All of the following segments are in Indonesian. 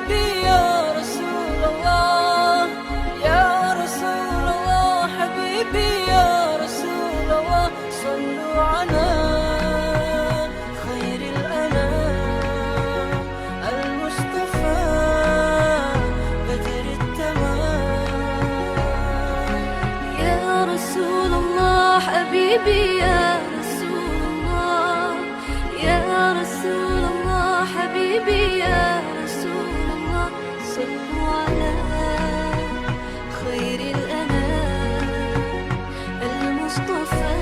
حبيبي يا رسول الله يا رسول الله حبيبي يا رسول الله صلوا على خير الأنام المصطفى بدر التمام يا رسول الله حبيبي يا رسول الله يا رسول الله حبيبي يا رسول الله صلوا على خير الأنام المصطفى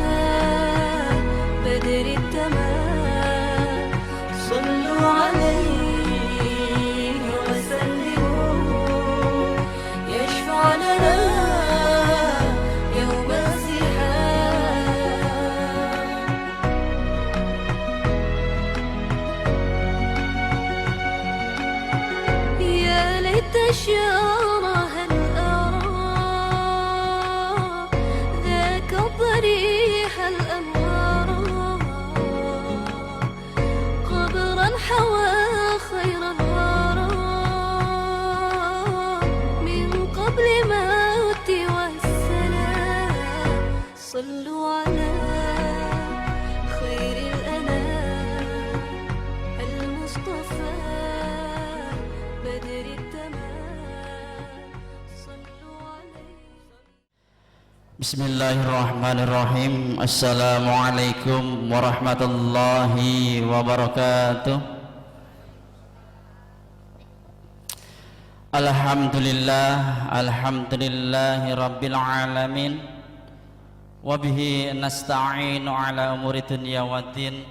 بدر التمام صلوا عليه وسلموا يشفع لنا يوم الزحام يا ليت شعره هل أرى ذاك الضريح الأنوار قبرا حوى خير الورى من قبل موتي والسلام صلوا على خير الأنام المصطفى بدر التمام صلوا عليه. Bismillahirrahmanirrahim. Assalamualaikum warahmatullahi wabarakatuh. Alhamdulillahi rabbil alamin. Wabihi nasta'inu ala umuri dunya waddin.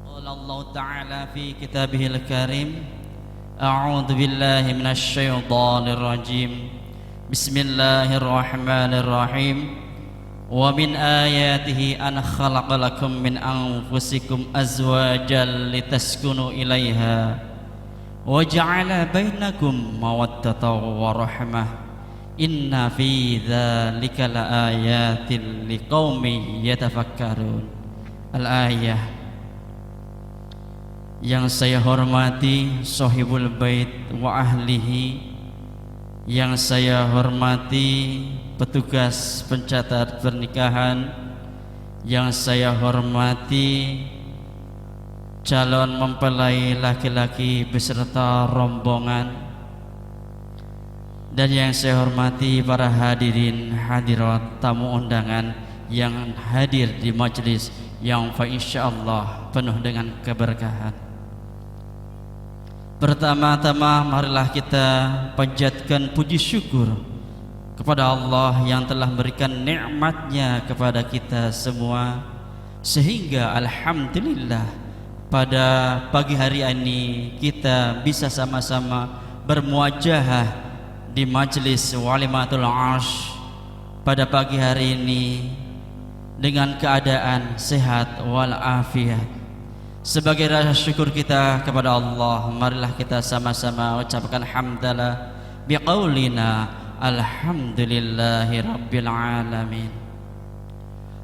Qala Allah Ta'ala fi kitabihil karim. A'udzu billahi minasy syaithanir rajim. Bismillahirrahmanirrahim. Wa min ayatihi an khalaqa lakum min anfusikum azwajan litaskunu ilaiha wa ja'ala bainakum mawaddatan wa rahmah. Inna fi dzalika laayatin liqaumin yatafakkarun. Al-ayah. Yang saya hormati sahibul bait wa ahlihi, yang saya hormati petugas pencatat pernikahan, yang saya hormati calon mempelai laki-laki beserta rombongan, dan yang saya hormati para hadirin hadirat tamu undangan yang hadir di majelis yang insyaallah penuh dengan keberkahan. Pertama-tama marilah kita panjatkan puji syukur kepada Allah yang telah memberikan nikmatnya kepada kita semua, sehingga alhamdulillah pada pagi hari ini kita bisa sama-sama bermuajahah di majelis Walimatul Arsh pada pagi hari ini dengan keadaan sehat walafiat. Sebagai rasa syukur kita kepada Allah, marilah kita sama-sama ucapkan hamdalah biqaulina alhamdulillahi rabbil alamin.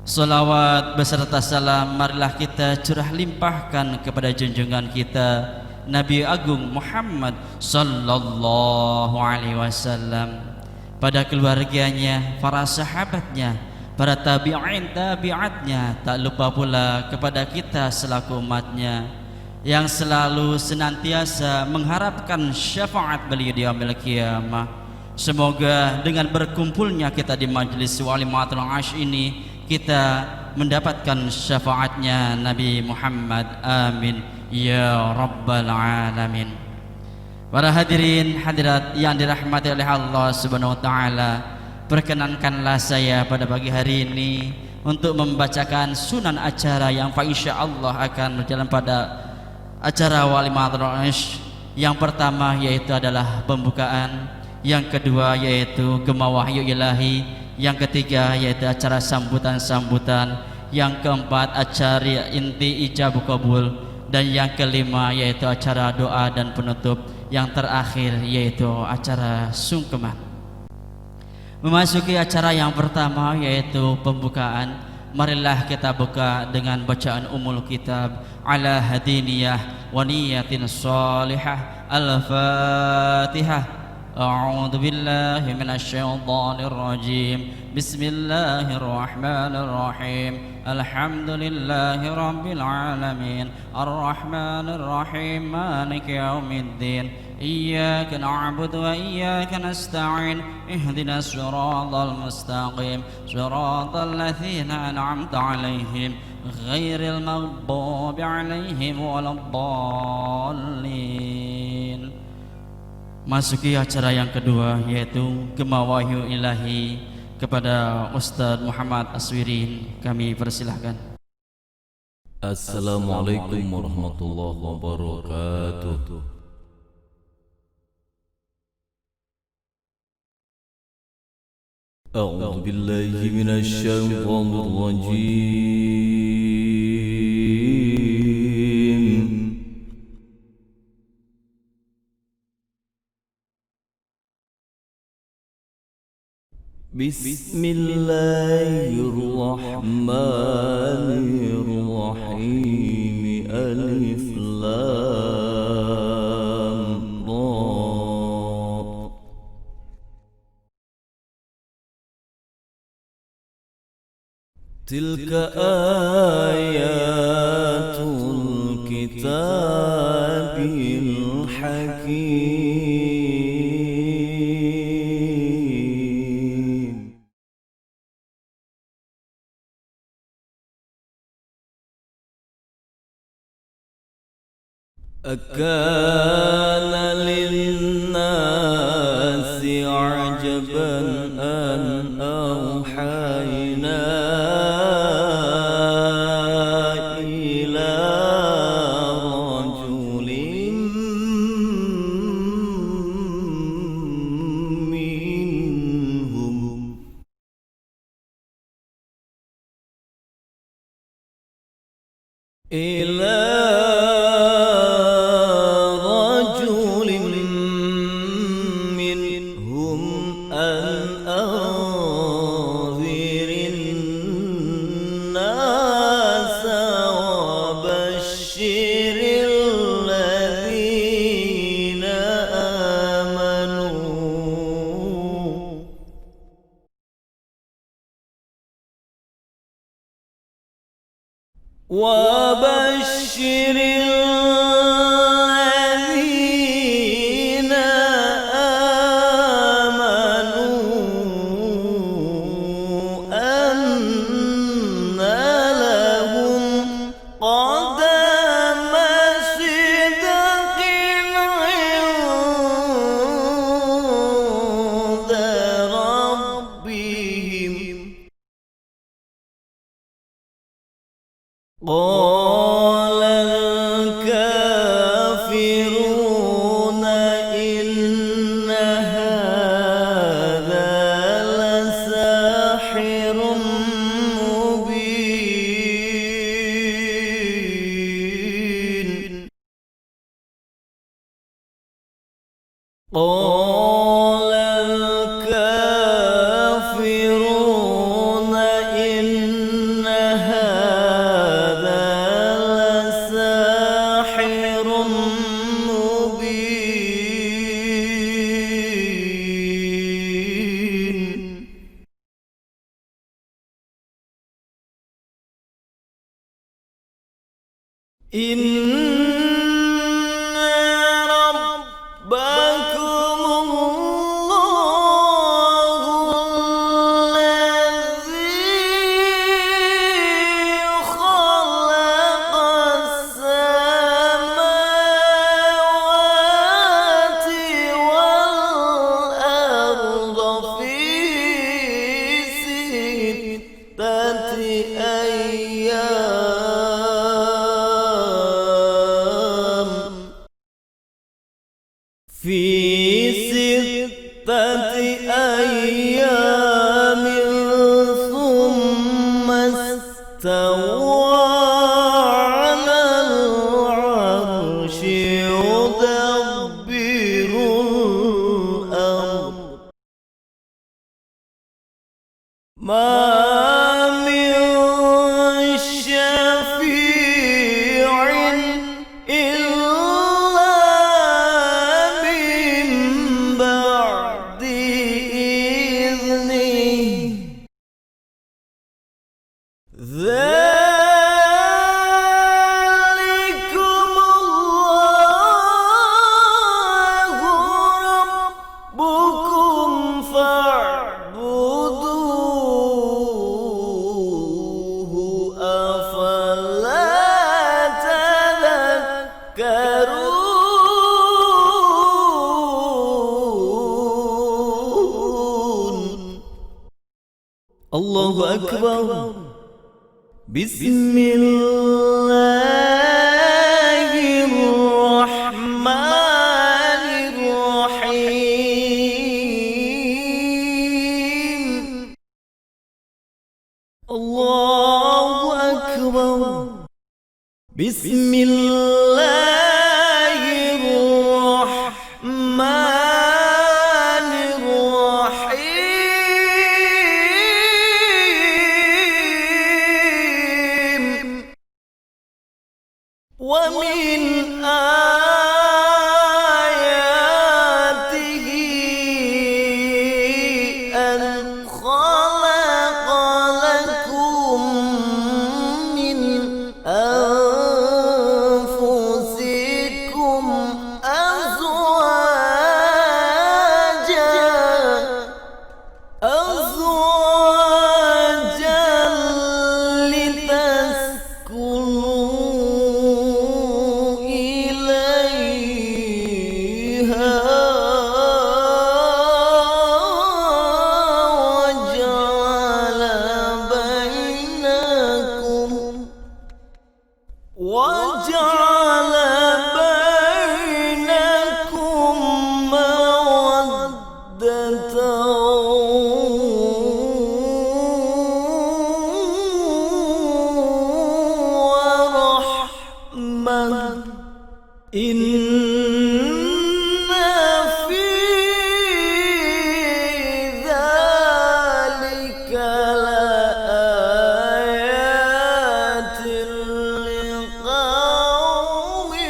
Salawat beserta salam marilah kita curah limpahkan kepada junjungan kita Nabi Agung Muhammad sallallahu alaihi wasallam, pada keluarganya, para sahabatnya, para tabi'in tabi'atnya, tak lupa pula kepada kita selaku umatnya yang selalu senantiasa mengharapkan syafaat beliau di yaumil qiyamah. Semoga dengan berkumpulnya kita di majelis Walimatul Arsh ini kita mendapatkan syafaatnya Nabi Muhammad, amin ya rabbal alamin. Para hadirin hadirat yang dirahmati oleh Allah Subhanahu wa taala, perkenankanlah saya pada pagi hari ini untuk membacakan sunan acara yang insyaallah akan berjalan pada acara Walimatul Arsh. Yang pertama yaitu adalah pembukaan, yang kedua yaitu Gema Wahyu Ilahi, yang ketiga yaitu acara sambutan-sambutan, yang keempat acara inti ijab kabul, dan yang kelima yaitu acara doa dan penutup, yang terakhir yaitu acara sungkeman. Memasuki acara yang pertama yaitu pembukaan, marilah kita buka dengan bacaan umul kitab ala hadiniyah wa niyatin salihah. Al-Fatihah. أعوذ بالله من الشيطان الرجيم بسم الله الرحمن الرحيم الحمد لله رب العالمين الرحمن الرحيم مالك يوم الدين إياك نعبد وإياك نستعين اهدنا الصراط المستقيم صراط الذين أنعمت عليهم غير المغضوب عليهم ولا الضالين. Masuki acara yang kedua, yaitu Gema Wahyu Ilahi. Kepada Ustaz Muhammad Aswirin kami persilahkan. Assalamualaikum warahmatullahi wabarakatuh. A'udzu billahi minasy syaithanir rajim. Bismillahirrahmanirrahim. Alif Lam Ra. Tilka ayatul kitabil hakim. أكان للناس عجبا أن أوحينا إلى رجل منهم أن أنذر الناس وبشر الذين آمنوا وبشر الذين آمنوا أن لهم قدم صدق عند ربهم. قال الكافرون إن هذا لساحر مبين. قال الكافرون إن هذا لساحر مبين. إن ربكم الله الذي خلق السماوات والأرض في ستة أيام ثم استوى على العرش يدبر الأمر ما من Allahu Akbar. Bismillahirrahmanirrahim. Allahu Akbar. Bismillahirrahmanirrahim. Wa min ayatihi an khalaqa lakum min anfusikum azwajan litaskunu ilaiha wa ja'ala bainakum mawaddatan wa rahmah. Inna fi dzalika laayatin liqaumin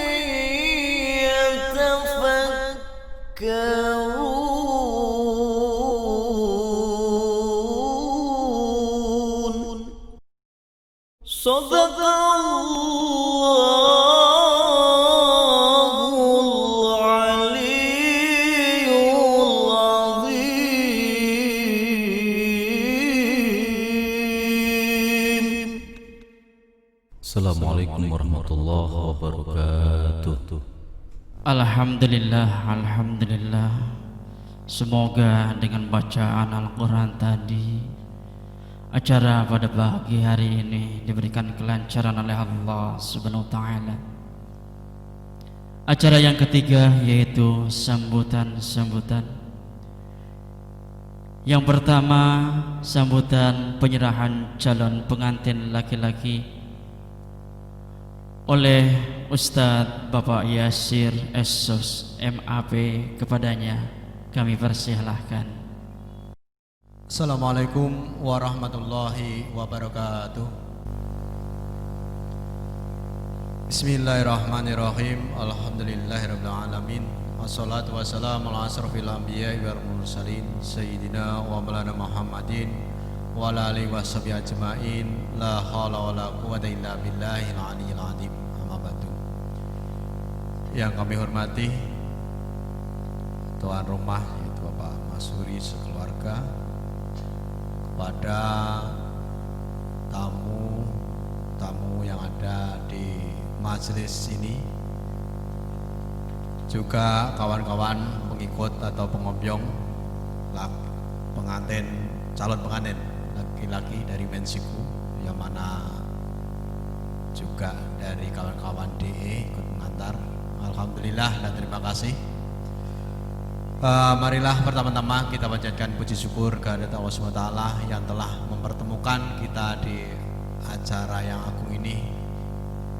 yatafakkarun. Sadaqallahul aliyyul azim. Assalamualaikum warahmatullahi wabarakatuh. Alhamdulillah, alhamdulillah. Semoga dengan bacaan Al-Quran tadi, acara pada pagi hari ini diberikan kelancaran oleh Allah Subhanahu wa Ta'ala. Acara yang ketiga yaitu sambutan-sambutan. Yang pertama, sambutan penyerahan calon pengantin laki-laki oleh Ustadz Bapak Yasir Esos MAP. Kepadanya kami persilahkan. Assalamualaikum warahmatullahi wabarakatuh. Bismillahirrahmanirrahim. Alhamdulillahirabbil alamin. Wassalatu wassalamu ala asrofil anbiya'i wal mursalin sayyidina wa maulana Muhammadin wa ala alihi washabihi ajmain. La haula wala quwwata illa billahil aliyyil azim. Amma ba'du. Yang kami hormati tuan rumah yaitu Bapak Masuri sekeluarga, kepada tamu yang ada di majelis ini, juga kawan-kawan pengikut atau pengombyong calon pengantin laki-laki dari Mensiku, yang mana juga dari kawan-kawan DE ikut mengantar. Alhamdulillah dan terima kasih. Marilah pertama-tama kita panjatkan puji syukur kehadirat Allah SWT yang telah mempertemukan kita di acara yang agung ini.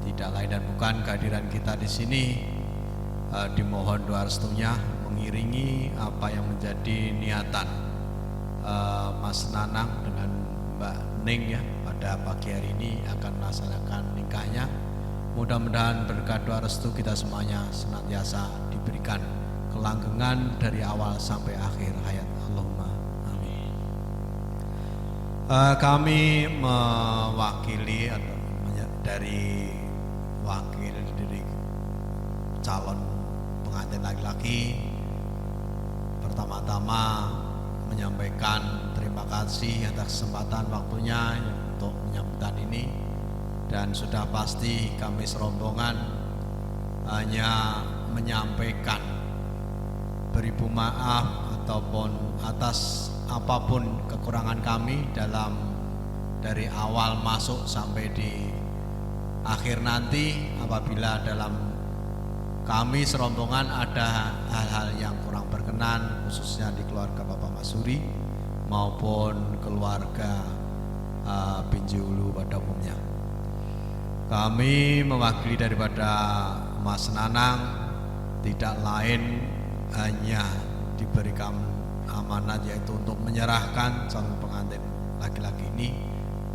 Tidak lain dan bukan kehadiran kita di sini dimohon doa restunya mengiringi apa yang menjadi niatan Mas Nanang dengan Mbak Ning ya pada pagi hari ini akan melaksanakan nikahnya. Mudah-mudahan berkat doa restu kita semuanya senantiasa diberikan kelanggengan dari awal sampai akhir hayat. Allahumma amin. Kami mewakili atau dari wakil dari calon pengantin laki-laki, pertama-tama menyampaikan terima kasih atas kesempatan waktunya untuk menyambutkan ini, dan sudah pasti kami serombongan hanya menyampaikan beribu maaf ataupun atas apapun kekurangan kami dari awal masuk sampai di akhir nanti, apabila dalam kami serombongan ada hal-hal yang kurang berkenan, khususnya di keluarga Bapak Masuri maupun keluarga Pinjulu pada umumnya. Kami mewakili daripada Mas Nanang tidak lain hanya diberikan amanat, yaitu untuk menyerahkan calon pengantin laki-laki ini.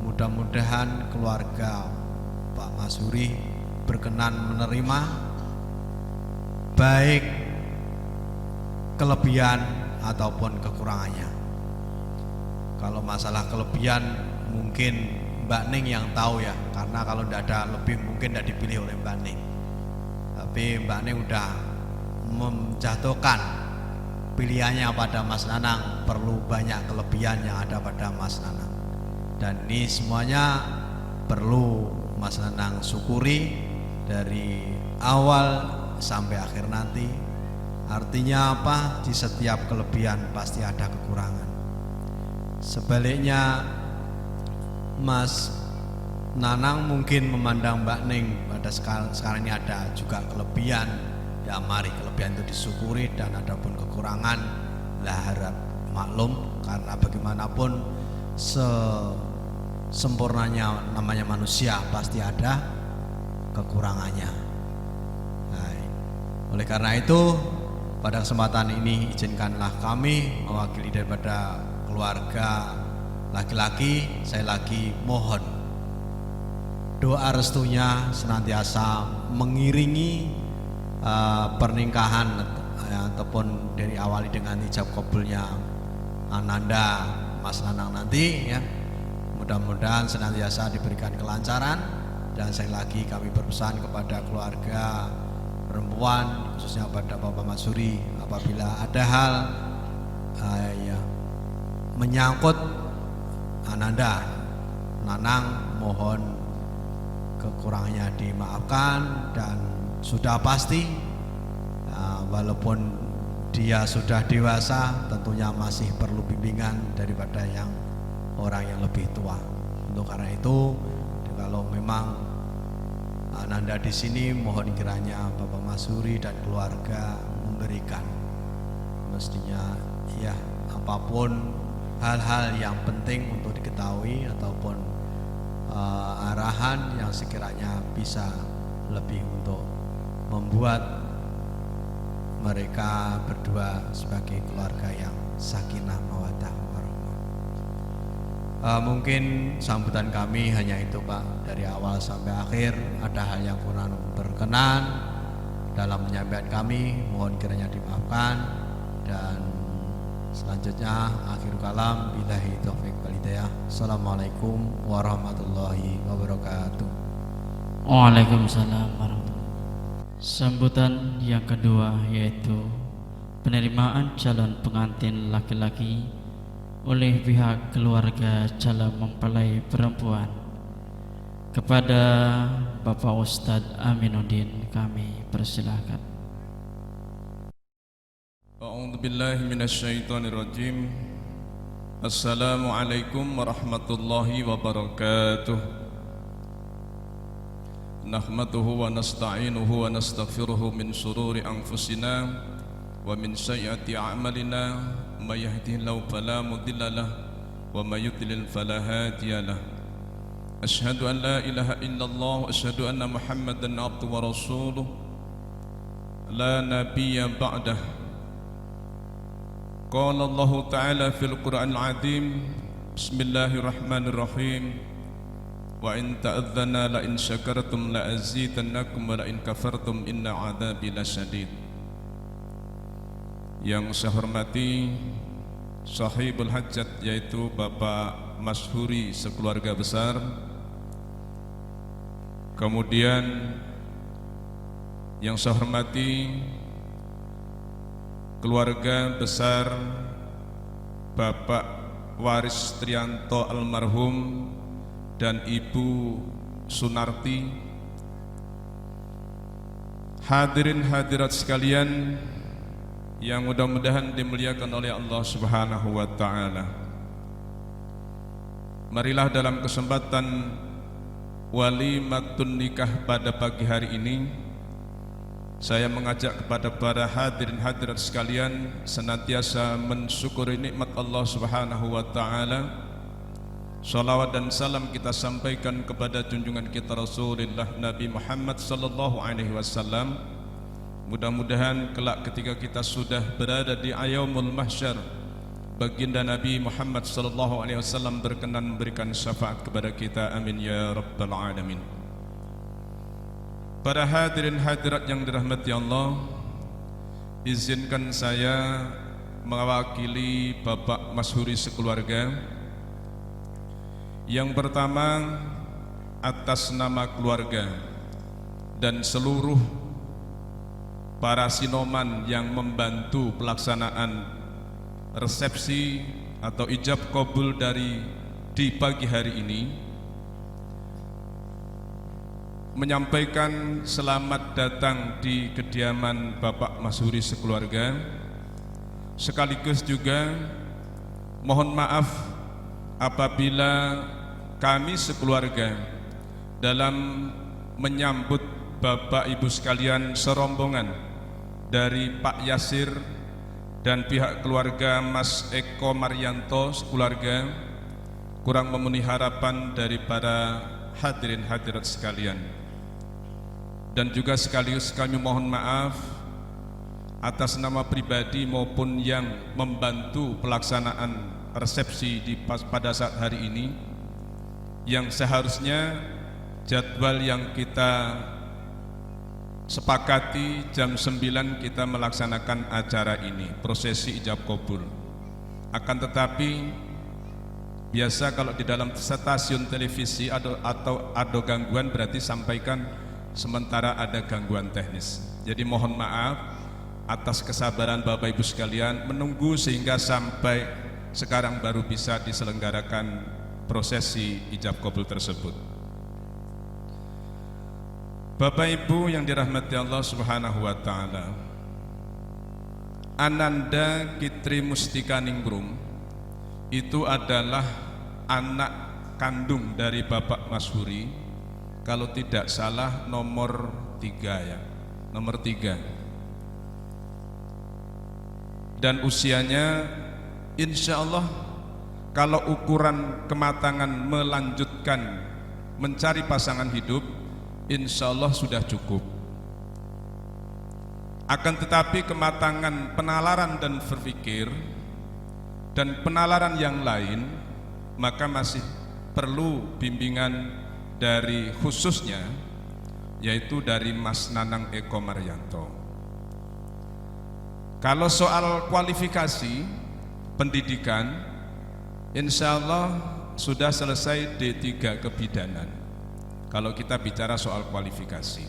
Mudah-mudahan keluarga Pak Masuri berkenan menerima, baik kelebihan ataupun kekurangannya. Kalau masalah kelebihan mungkin Mbak Ning yang tahu ya, karena kalau tidak ada lebih mungkin tidak dipilih oleh Mbak Ning. Tapi Mbak Ning udah menjatuhkan pilihannya pada Mas Nanang, perlu banyak kelebihan yang ada pada Mas Nanang, dan ini semuanya perlu Mas Nanang syukuri dari awal sampai akhir nanti. Artinya apa? Di setiap kelebihan pasti ada kekurangan. Sebaliknya Mas Nanang mungkin memandang Mbak Ning pada sekarang ini ada juga kelebihan. Ya mari kelebihan itu disyukuri, dan adapun kekurangan lah harap maklum, karena bagaimanapun sempurnanya namanya manusia pasti ada kekurangannya. Nah, oleh karena itu pada kesempatan ini izinkanlah kami mewakili daripada keluarga laki-laki, saya lagi mohon doa restunya senantiasa mengiringi pernikahan ataupun dari awali dengan ijab kabulnya Ananda Mas Nanang nanti ya. Mudah-mudahan senantiasa diberikan kelancaran, dan saya lagi kami berpesan kepada keluarga perempuan, khususnya pada Bapak Masuri, apabila ada hal ya menyangkut Ananda Nanang, mohon kekurangannya dimaafkan, dan sudah pasti walaupun dia sudah dewasa tentunya masih perlu bimbingan daripada orang yang lebih tua. Untuk karena itu kalau memang Ananda di sini, mohon kiranya Bapak Masuri dan keluarga memberikan mestinya ya apapun hal-hal yang penting untuk diketahui ataupun arahan yang sekiranya bisa lebih untuk membuat mereka berdua sebagai keluarga yang sakinah mawaddah warahmah. Mungkin sambutan kami hanya itu Pak, dari awal sampai akhir. Ada hal yang kurang berkenan dalam penyampaian kami, mohon kiranya dimaafkan, dan selanjutnya akhir kalam billahi taufiq wal hidayah. Assalamualaikum warahmatullahi wabarakatuh. Waalaikumsalam warahmatullahi. Sambutan yang kedua yaitu penerimaan calon pengantin laki-laki oleh pihak keluarga calon mempelai perempuan. Kepada Bapak Ustadz Aminuddin kami persilahkan. A'udzu billahi minasyaitonir rajim. Assalamualaikum warahmatullahi wabarakatuh. Nahmaduhu wa nasta'inuhu wa nastaghfiruhu min shururi anfusina wa min sayyiati a'malina, may yahdihillahu fala mudilla lahu wa may yudlil fala hadiya lahu. Asyhadu an la ilaha illallah wa asyhadu anna Muhammadan abduhu wa rasuluh la nabiyya ba'dah. Qala Allah Ta'ala fil Qur'anil 'azim, bismillahirrahmanirrahim. Wa in ta'adzana la in syakartum la azidannakum wa la in kafartum inna 'adzabi lasyadid. Yang saya hormati sahibul hajat, yaitu Bapak Masuri sekeluarga besar. Kemudian yang saya hormati keluarga besar Bapak Waris Trianto almarhum dan Ibu Sunarti, hadirin hadirat sekalian yang mudah-mudahan dimuliakan oleh Allah Subhanahu wa taala. Marilah dalam kesempatan walimatun nikah pada pagi hari ini, saya mengajak kepada para hadirin hadirat sekalian senantiasa mensyukuri nikmat Allah Subhanahu wa taala. Salawat dan salam kita sampaikan kepada junjungan kita Rasulullah Nabi Muhammad sallallahu alaihi wasallam. Mudah-mudahan kelak ketika kita sudah berada di ayaumul mahsyar, baginda Nabi Muhammad sallallahu alaihi wasallam berkenan memberikan syafaat kepada kita. Amin ya rabbal alamin. Para hadirin hadirat yang dirahmati Allah, izinkan saya mewakili Bapak Masyhuri sekeluarga. Yang pertama, atas nama keluarga dan seluruh para sinoman yang membantu pelaksanaan resepsi atau ijab qabul di pagi hari ini, menyampaikan selamat datang di kediaman Bapak Masyhuri sekeluarga, sekaligus juga mohon maaf apabila kami sekeluarga dalam menyambut Bapak Ibu sekalian serombongan dari Pak Yasir dan pihak keluarga Mas Eko Maryanto sekeluarga kurang memenuhi harapan dari para hadirin hadirat sekalian. Dan juga sekaligus kami mohon maaf atas nama pribadi maupun yang membantu pelaksanaan resepsi pada saat hari ini, yang seharusnya jadwal yang kita sepakati jam 9 kita melaksanakan acara ini, prosesi ijab qabul. Akan tetapi biasa kalau di dalam stasiun televisi atau ada gangguan, berarti sampaikan sementara ada gangguan teknis. Jadi mohon maaf atas kesabaran Bapak Ibu sekalian menunggu sehingga sampai sekarang baru bisa diselenggarakan prosesi ijab qabul tersebut. Bapak Ibu yang dirahmati Allah Subhanahu wa taala, Ananda Kitri Mustika Ningrum itu adalah anak kandung dari Bapak Masyhuri, kalau tidak salah nomor 3 ya, nomor 3. Dan usianya insya Allah kalau ukuran kematangan melanjutkan mencari pasangan hidup, insya Allah sudah cukup. Akan tetapi kematangan penalaran dan berpikir dan penalaran yang lain, maka masih perlu bimbingan dari khususnya, yaitu dari Mas Nanang Eko Maryanto. Kalau soal kualifikasi pendidikan, insya Allah sudah selesai D3 kebidanan kalau kita bicara soal kualifikasi.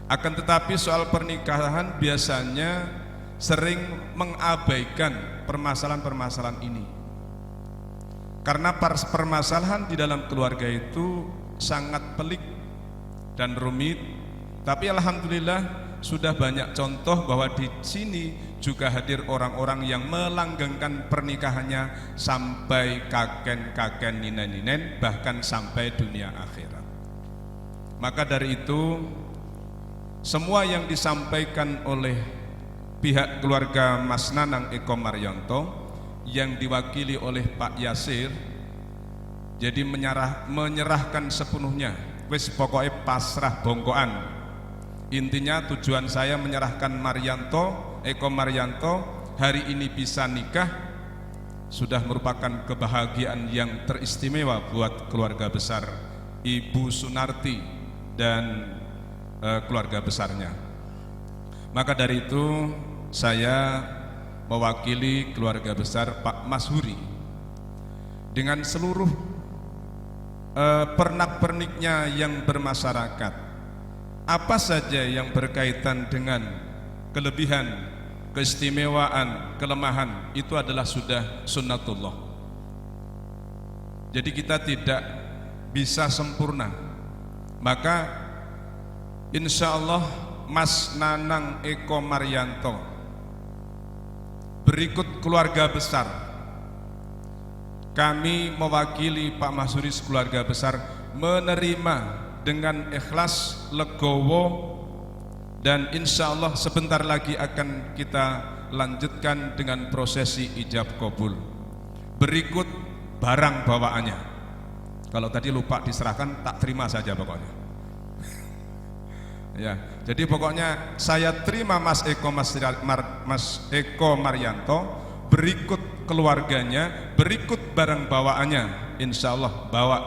Akan tetapi soal pernikahan biasanya sering mengabaikan permasalahan-permasalahan ini, karena permasalahan di dalam keluarga itu sangat pelik dan rumit. Tapi alhamdulillah sudah banyak contoh bahwa di sini juga hadir orang-orang yang melanggengkan pernikahannya sampai kakek-kakek, ninen-ninen, bahkan sampai dunia akhirat. Maka dari itu, semua yang disampaikan oleh pihak keluarga Mas Nanang Eko Maryanto yang diwakili oleh Pak Yasir, jadi menyerahkan sepenuhnya, wis pokoknya pasrah bongkoan. Intinya tujuan saya menyerahkan Eko Maryanto hari ini bisa nikah, sudah merupakan kebahagiaan yang teristimewa buat keluarga besar Ibu Sunarti dan keluarga besarnya. Maka dari itu saya mewakili keluarga besar Pak Masyhuri dengan seluruh pernak-perniknya yang bermasyarakat, apa saja yang berkaitan dengan kelebihan, keistimewaan, kelemahan, itu adalah sudah sunnatullah. Jadi kita tidak bisa sempurna. Maka insya Allah Mas Nanang Eko Maryanto berikut keluarga besar. Kami mewakili Pak Masuri keluarga besar menerima dengan ikhlas, legowo, dan insya Allah sebentar lagi akan kita lanjutkan dengan prosesi ijab kabul. Berikut barang bawaannya. Kalau tadi lupa diserahkan, tak terima saja pokoknya. Ya, jadi pokoknya saya terima Mas Eko Marianto, berikut keluarganya, berikut barang bawaannya, insya Allah bawa.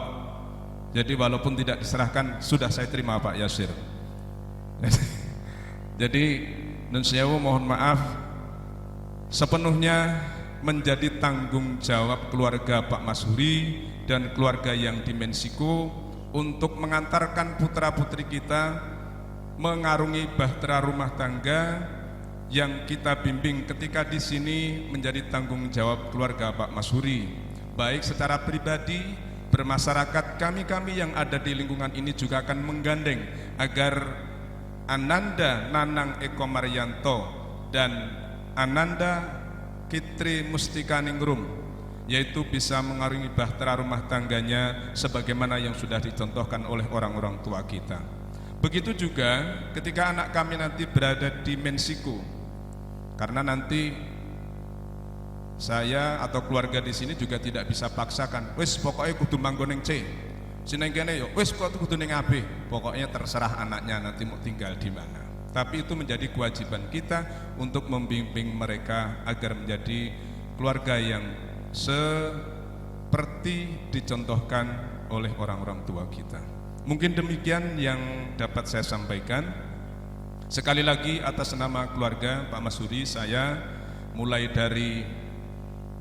Jadi walaupun tidak diserahkan, sudah saya terima Pak Yasir. Jadi nun sewu, mohon maaf, sepenuhnya menjadi tanggung jawab keluarga Pak Masuri dan keluarga yang di Meksiko untuk mengantarkan putra-putri kita mengarungi bahtera rumah tangga yang kita bimbing ketika di sini menjadi tanggung jawab keluarga Pak Masuri, baik secara pribadi, bermasyarakat. Kami yang ada di lingkungan ini juga akan menggandeng agar Ananda Nanang Eko Marianto dan Ananda Kitri Mustikaningrum yaitu bisa mengarungi bahtera rumah tangganya sebagaimana yang sudah dicontohkan oleh orang-orang tua kita. Begitu juga ketika anak kami nanti berada di Meksiko, karena nanti saya atau keluarga di sini juga tidak bisa paksakan, wis pokoknya kudu manggoneng C, sineng kene yo, wis kok kudu ning AB, pokoknya terserah anaknya nanti mau tinggal di mana. Tapi itu menjadi kewajiban kita untuk membimbing mereka agar menjadi keluarga yang seperti dicontohkan oleh orang-orang tua kita. Mungkin demikian yang dapat saya sampaikan. Sekali lagi atas nama keluarga Pak Masuri, saya mulai dari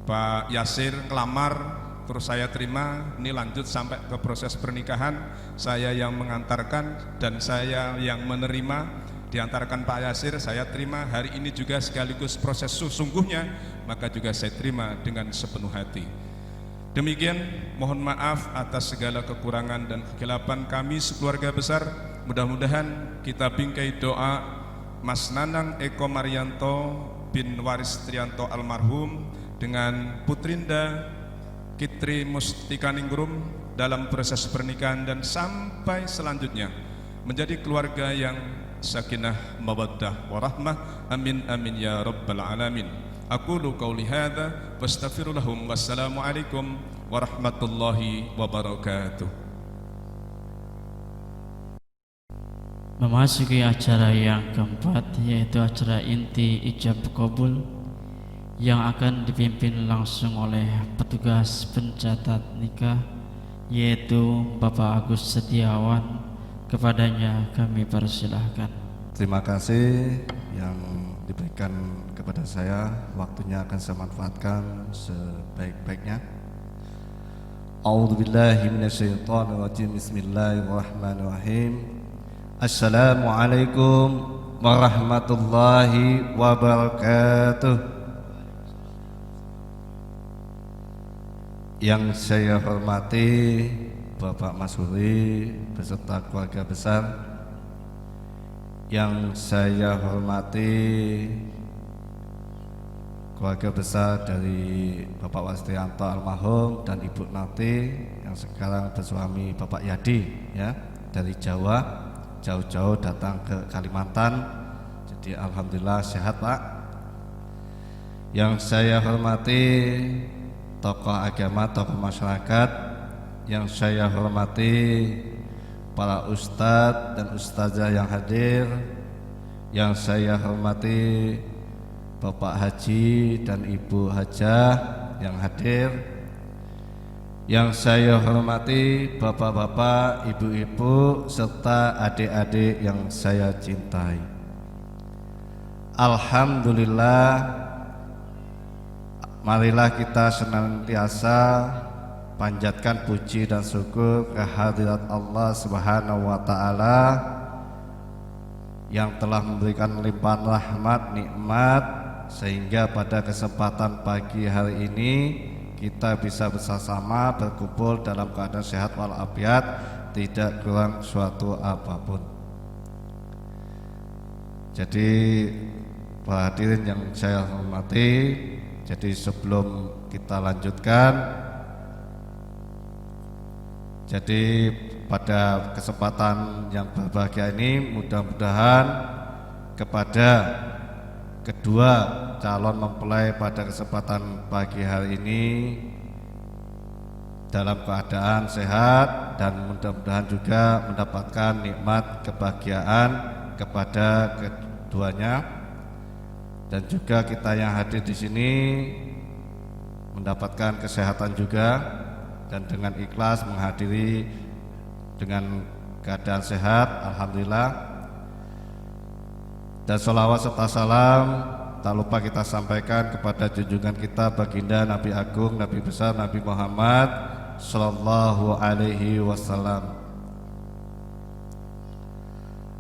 Pak Yasir ngelamar, terus saya terima, ini lanjut sampai ke proses pernikahan, saya yang mengantarkan dan saya yang menerima, diantarkan Pak Yasir, saya terima. Hari ini juga sekaligus proses sesungguhnya, maka juga saya terima dengan sepenuh hati. Demikian, mohon maaf atas segala kekurangan dan kekhilafan kami sekeluarga besar. Mudah-mudahan kita bingkai doa Mas Nanang Eko Marianto bin Waris Trianto almarhum dengan Putrinda Kitri Mustikaningrum dalam proses pernikahan dan sampai selanjutnya menjadi keluarga yang sakinah mawaddah warahmah. Amin amin ya rabbal alamin. Aqulu qauli hadza wastaghfirulahum. Wassalamualaikum warahmatullahi wabarakatuh. Memasuki acara yang keempat, yaitu acara inti ijab kabul yang akan dipimpin langsung oleh petugas pencatat nikah, yaitu Bapak Agus Setiawan. Kepadanya kami persilahkan. Terima kasih yang diberikan kepada saya, waktunya akan saya manfaatkan sebaik-baiknya. A'udzubillahi minasyaitonirrajim. Bismillahirrahmanirrahim. Assalamualaikum warahmatullahi wabarakatuh. Yang saya hormati Bapak Masuri beserta keluarga besar, yang saya hormati keluarga besar dari Bapak Wastrianto almarhum dan Ibu Nati yang sekarang bersuami Bapak Yadi, ya, dari Jawa, jauh-jauh datang ke Kalimantan. Jadi alhamdulillah sehat Pak. Yang saya hormati tokoh agama, tokoh masyarakat, yang saya hormati para ustadz dan ustazah yang hadir, yang saya hormati Bapak Haji dan Ibu Hajah yang hadir, yang saya hormati bapak-bapak, ibu-ibu, serta adik-adik yang saya cintai. Alhamdulillah, marilah kita senantiasa panjatkan puji dan syukur kehadirat Allah Subhanahu wa Ta'ala yang telah memberikan limpahan rahmat, nikmat, sehingga pada kesempatan pagi hari ini kita bisa bersama berkumpul dalam keadaan sehat walafiat, tidak kurang suatu apapun. Jadi para hadirin yang saya hormati, Jadi sebelum kita lanjutkan, jadi pada kesempatan yang berbahagia ini mudah-mudahan kepada kedua calon mempelai pada kesempatan pagi hari ini dalam keadaan sehat dan mudah-mudahan juga mendapatkan nikmat kebahagiaan kepada keduanya, dan juga kita yang hadir di sini mendapatkan kesehatan juga dan dengan ikhlas menghadiri dengan keadaan sehat, alhamdulillah. Dan sholawat serta salam tak lupa kita sampaikan kepada junjungan kita baginda Nabi Agung, Nabi besar, Nabi Muhammad sallallahu alaihi wasallam.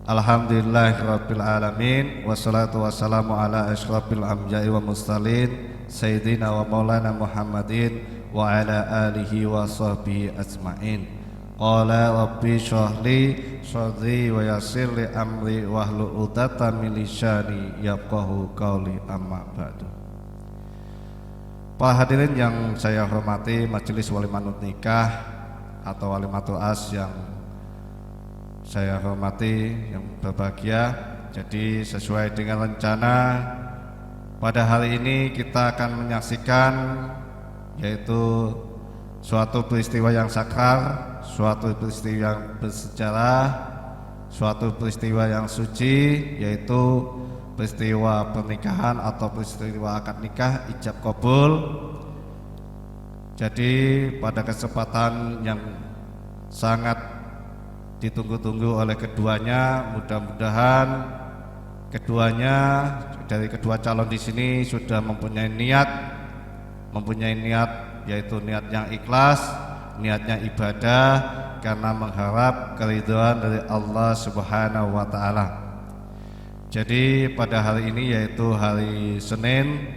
Alhamdulillahirabbil alamin, wassalatu wassalamu ala asyrafil anbiya'i wa mursalin sayyidina wa maulana Muhammadin wa ala alihi wa sahbihi ajmain. Qala rabbi shrahli sadri wa yassir li amri wahlul 'uqdatam min lisani yafqahu qawli, amma ba'du. Para hadirin yang saya hormati, majelis walimatul nikah atau walimatul as yang saya hormati, yang berbahagia. Jadi sesuai dengan rencana pada hari ini kita akan menyaksikan yaitu suatu peristiwa yang sakral, suatu peristiwa yang bersejarah, suatu peristiwa yang suci, yaitu peristiwa pernikahan atau peristiwa akad nikah ijab qabul. Jadi pada kesempatan yang sangat ditunggu-tunggu oleh keduanya, mudah-mudahan keduanya dari kedua calon di sini sudah mempunyai niat yaitu niat yang ikhlas, niatnya ibadah karena mengharap keridhaan dari Allah Subhanahu wa taala. Jadi pada hari ini yaitu hari Senin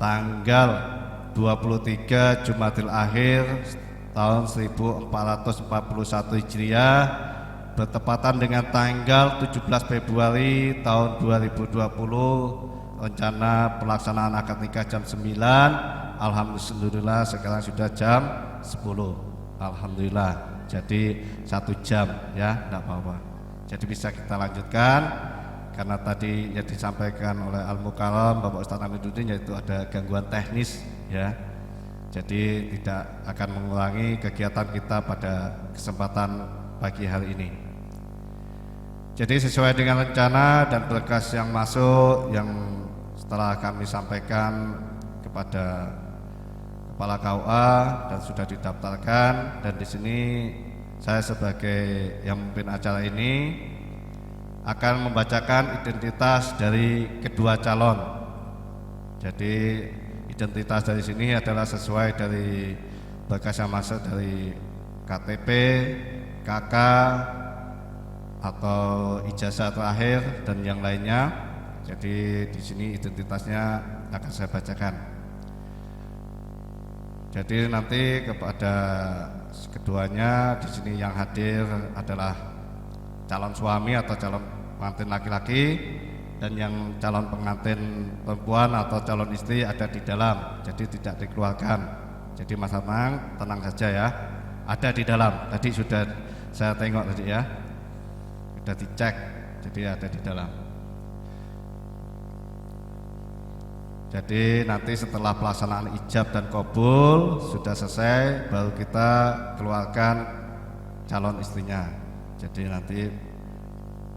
tanggal 23 Jumadil Akhir tahun 1441 Hijriah bertepatan dengan tanggal 17 Februari tahun 2020. Rencana pelaksanaan akad nikah jam 9. Alhamdulillah sekarang sudah jam 10. Alhamdulillah. Jadi 1 jam ya, tidak apa-apa. Jadi bisa kita lanjutkan karena tadi yang disampaikan oleh Al-Mukarram Bapak Ustadz Amiduddin yaitu ada gangguan teknis ya. Jadi tidak akan mengurangi kegiatan kita pada kesempatan pagi hari ini. Jadi sesuai dengan rencana dan berkas yang masuk yang setelah kami sampaikan kepada Kepala KUA dan sudah didaftarkan, dan di sini saya sebagai yang memimpin acara ini akan membacakan identitas dari kedua calon. Jadi identitas dari sini adalah sesuai dari berkas yang masuk dari KTP, KK atau ijazah terakhir dan yang lainnya. Jadi di sini identitasnya akan saya bacakan. Jadi nanti kepada keduanya di sini yang hadir adalah calon suami atau calon pengantin laki-laki, dan yang calon pengantin perempuan atau calon istri ada di dalam. Jadi tidak dikeluarkan. Jadi Mas tenang saja ya. Ada di dalam. Tadi sudah saya tengok tadi ya. Sudah dicek. Jadi ada di dalam. Jadi nanti setelah pelaksanaan ijab dan qabul sudah selesai, baru kita keluarkan calon istrinya. Jadi nanti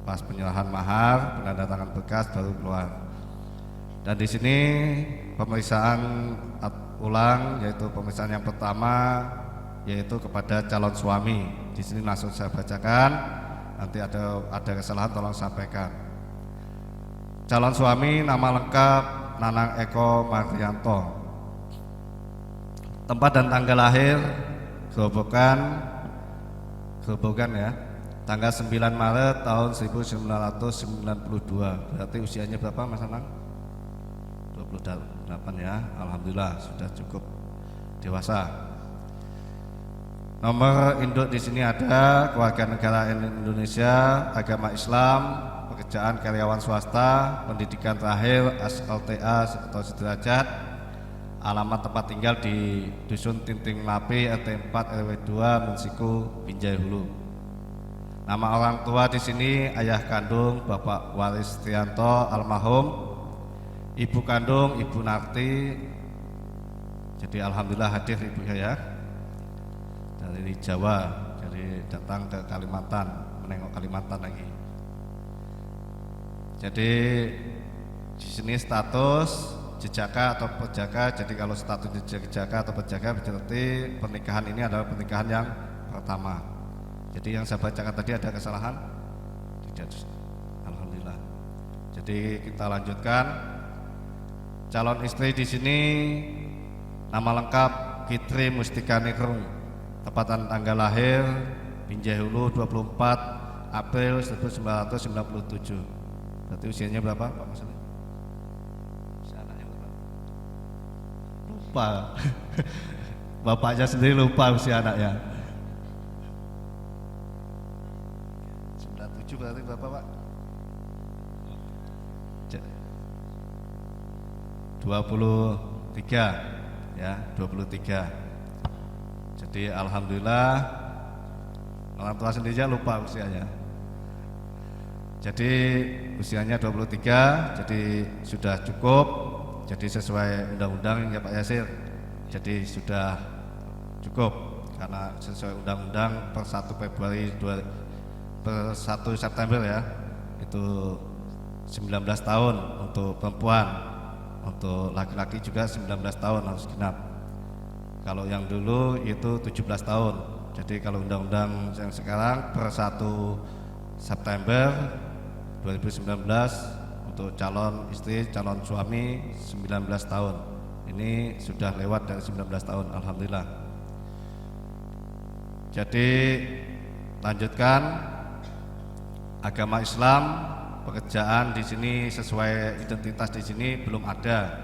pas penyerahan mahar, penandatangan berkas baru keluar. Dan di sini pemeriksaan ulang, yaitu pemeriksaan yang pertama yaitu kepada calon suami. Di sini langsung saya bacakan. Nanti ada kesalahan tolong sampaikan. Calon suami nama lengkap Nanang Eko Mardianto. Tempat dan tanggal lahir Grobogan ya. Tanggal 9 Maret tahun 1992. Berarti usianya berapa Mas Anang? 28 ya. Alhamdulillah sudah cukup dewasa. Nomor induk di sini ada kewarganegaraan Indonesia, agama Islam, pekerjaan karyawan swasta, pendidikan terakhir SLTA atau sederajat, alamat tempat tinggal di Dusun Tinting Lapi, RT 4 RW 2, Mensiku, Binjai Hulu. Nama orang tua di sini ayah kandung Bapak Waris Trianto almarhum, ibu kandung Ibu Narti. Jadi alhamdulillah hadir ibunya ya, dari Jawa, jadi datang ke Kalimantan, menengok Kalimantan lagi. Jadi di sini status jejaka atau pejaka. Jadi kalau status jejaka atau pejaka berarti pernikahan ini adalah pernikahan yang pertama. Jadi yang saya bacakan tadi ada kesalahan? Tidak. Alhamdulillah. Jadi kita lanjutkan. Calon istri di sini nama lengkap Kitri Mustika Ningrum. Tepatan tanggal lahir Binjai Hulu 24 April 1997. Berarti usianya berapa Pak Mas? Usia anaknya berapa? Lupa. Bapaknya sendiri lupa usia anaknya. 97 berarti berapa Pak? 23 ya, 23. Jadi alhamdulillah orang tua sendiri lupa usianya. Jadi usianya 23, jadi sudah cukup. Jadi sesuai undang-undang ya Pak Yasir. Jadi sudah cukup karena sesuai undang-undang per 1 Februari per 1 September ya. Itu 19 tahun untuk perempuan, untuk laki-laki juga 19 tahun harus genap. Kalau yang dulu itu 17 tahun. Jadi kalau undang-undang yang sekarang per 1 September 2019 untuk calon istri, calon suami 19 tahun. Ini sudah lewat dari 19 tahun, alhamdulillah. Jadi lanjutkan, agama Islam, pekerjaan di sini sesuai identitas di sini belum ada.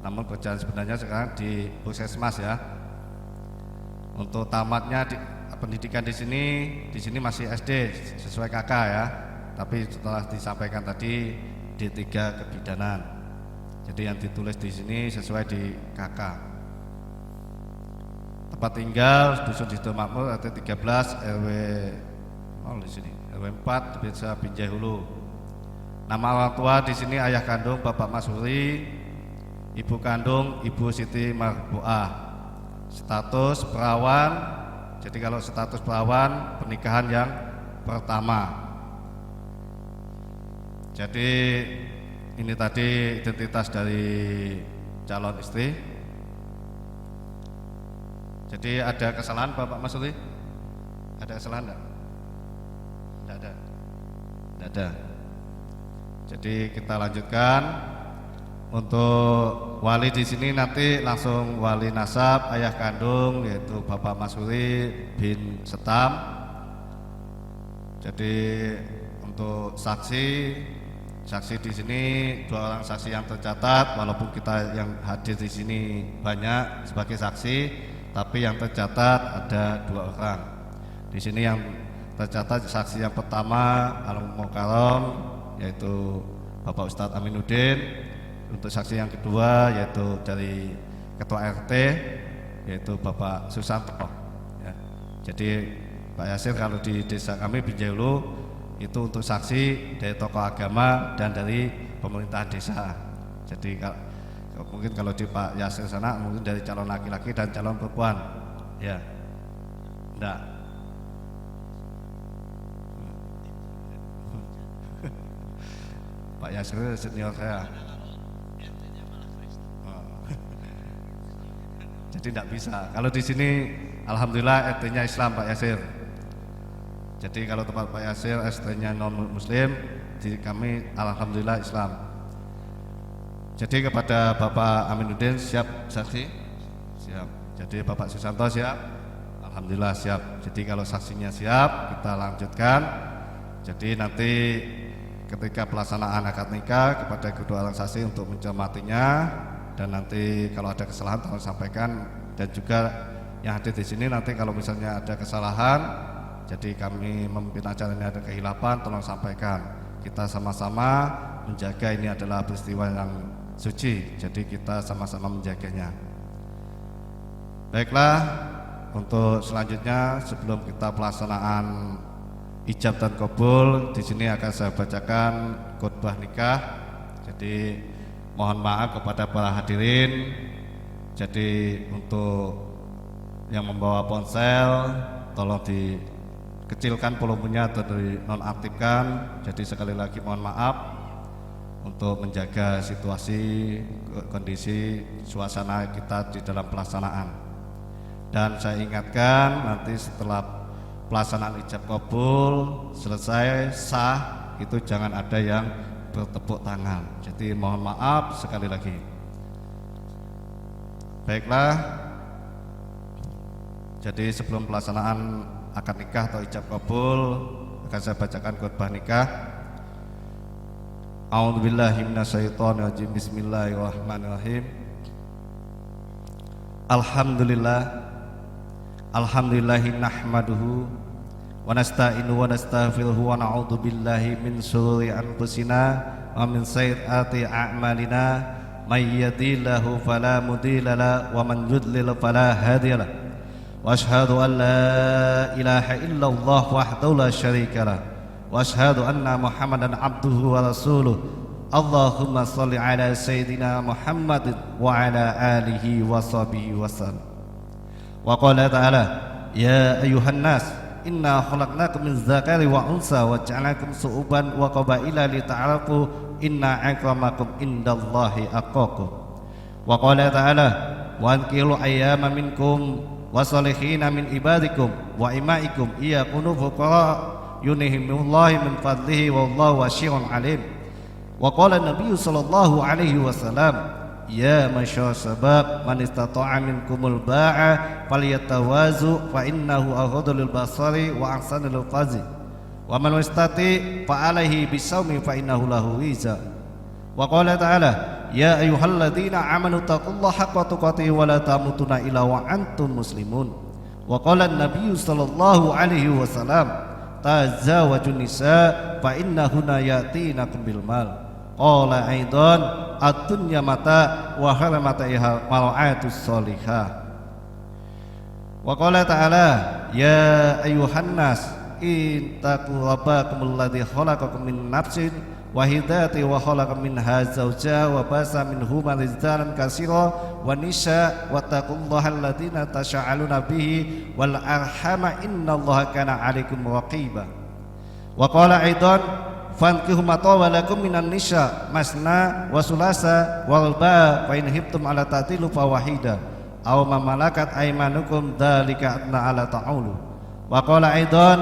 Namun pekerjaan sebenarnya sekarang di Puskesmas ya. Untuk tamatnya pendidikan di sini masih SD sesuai KK ya. Tapi setelah disampaikan tadi D3 kebidanan. Jadi yang ditulis di sini sesuai di KK. Tempat tinggal Dusun Sido Makmur RT 13 RW di sini RW 4 Desa Binjai Hulu. Nama orang tua di sini ayah kandung Bapak Masuri, ibu kandung Ibu Siti Marbuah. Status perawan. Jadi kalau status perawan pernikahan yang pertama. Jadi ini tadi identitas dari calon istri. Jadi ada kesalahan Bapak Masuri? Ada kesalahan enggak? Tidak ada. Tidak ada. Jadi kita lanjutkan. Untuk wali di sini nanti langsung wali nasab ayah kandung yaitu Bapak Masuri bin Setam. Jadi untuk saksi di sini 2 orang saksi yang tercatat, walaupun kita yang hadir di sini banyak sebagai saksi, tapi yang tercatat ada 2 orang. Di sini yang tercatat saksi yang pertama Al-Mukarram yaitu Bapak Ustadz Aminuddin. Untuk saksi yang kedua yaitu dari Ketua RT yaitu Bapak Susanto ya. Jadi Pak Yasir kalau di desa kami Binjai Hulu itu untuk saksi dari tokoh agama dan dari pemerintahan desa. Jadi mungkin kalau di Pak Yasir sana mungkin dari calon laki-laki dan calon perempuan ya. Enggak. Pak Yasir senior saya. Jadi tidak bisa. Kalau di sini alhamdulillah RT-nya Islam Pak Yasir. Jadi kalau tempat Pak Yasir RT-nya non muslim, di kami alhamdulillah Islam. Jadi kepada Bapak Aminuddin siap saksi? Siap. Jadi Bapak Susanto siap? Alhamdulillah siap. Jadi kalau saksinya siap, kita lanjutkan. Jadi nanti ketika pelaksanaan akad nikah kepada kedua orang saksi untuk mencermatinya. Dan nanti kalau ada kesalahan tolong sampaikan, dan juga yang hadir di sini nanti kalau misalnya ada kesalahan, jadi kami memimpin acara ini ada kehilapan, tolong sampaikan. Kita sama-sama menjaga ini adalah peristiwa yang suci. Jadi kita sama-sama menjaganya. Baiklah, untuk selanjutnya sebelum kita pelaksanaan ijab dan kabul, di sini akan saya bacakan khutbah nikah. Jadi mohon maaf kepada para hadirin. Jadi untuk yang membawa ponsel tolong dikecilkan volumenya atau dinonaktifkan. Jadi sekali lagi mohon maaf untuk menjaga situasi, kondisi, suasana kita di dalam pelaksanaan. Dan saya ingatkan nanti setelah pelaksanaan ijab kabul selesai sah, itu jangan ada yang bertepuk tangan. Jadi mohon maaf sekali lagi. Baiklah, jadi sebelum pelaksanaan akad nikah atau ijab kabul akan saya bacakan khutbah nikah. A'udzubillahi minasyaitonirrajim. Bismillahirrahmanirrahim. Alhamdulillahi nahmaduhu wa nasta'inu wa nastaghfiruhu wa na'udzu billahi min shururi anfusina wa min sayyiati a'malina may yahdihillahu fala mudilla lahu wa man yudlil fala hadiya lahu wa asyhadu an la ilaha illallah wahdahu la syarika lahu wa asyhadu anna Muhammadan abduhu wa rasuluh. Allahumma shalli ala sayyidina Muhammadin wa ala alihi wa sahbihi wasallam. Wa qala ta'ala ya ayyuhan nas inna khalaqnakum min dzakari wa unsa wa ja'alnakum su'uban wa qabaila lita'arafu inna akramakum indallahi atqakum. Wa qala ta'ala wa ankilu ayyama minkum wa salihina min ibadikum wa imaikum iyakunu fuqara yunihimullahu min fadlihi wallahu wasyirun alim. Wa qala Nabi sallallahu alaihi wasallam ya masyarakat sabab man istata'a minkumul ba'a falyatawazu fa innahu aghaddu lil basari wa ahsanu lil fazi wa man istati fa alaihi bisawmi fa innahu lahu wiza. Wa qala ta'ala ya ayyuhalladzina amanu taqullaha haqqa tuqatih wa la tamutunna illa wa antum muslimun. Wa qala Nabi sallallahu alaihi wasallam tazawwajun nisa fa innahunna ya'tinakum bil mal. Qala aidan ad-dunya mata wa haramatiha mal'atus solihah. Wa qala ta'ala ya ayyuhan nas ittaqu rabbakumul ladzi khalaqakum min nafsin wahidati wa khalaqa minha zawjaha wa basa minhuma rijalan katsira wa nisa wattaqullaha alladzina tasaaluna bihi wal arhama innallaha kana 'alaikum raqiba. Wa qala aidan fankihu ma tawalakum minan nisa masna wa sulasa wal ba fa in hibtum ala ta'tilu fa wahida aw ma malakat aymanukum dzalika adna ala ta'ulu. Wa qala aidan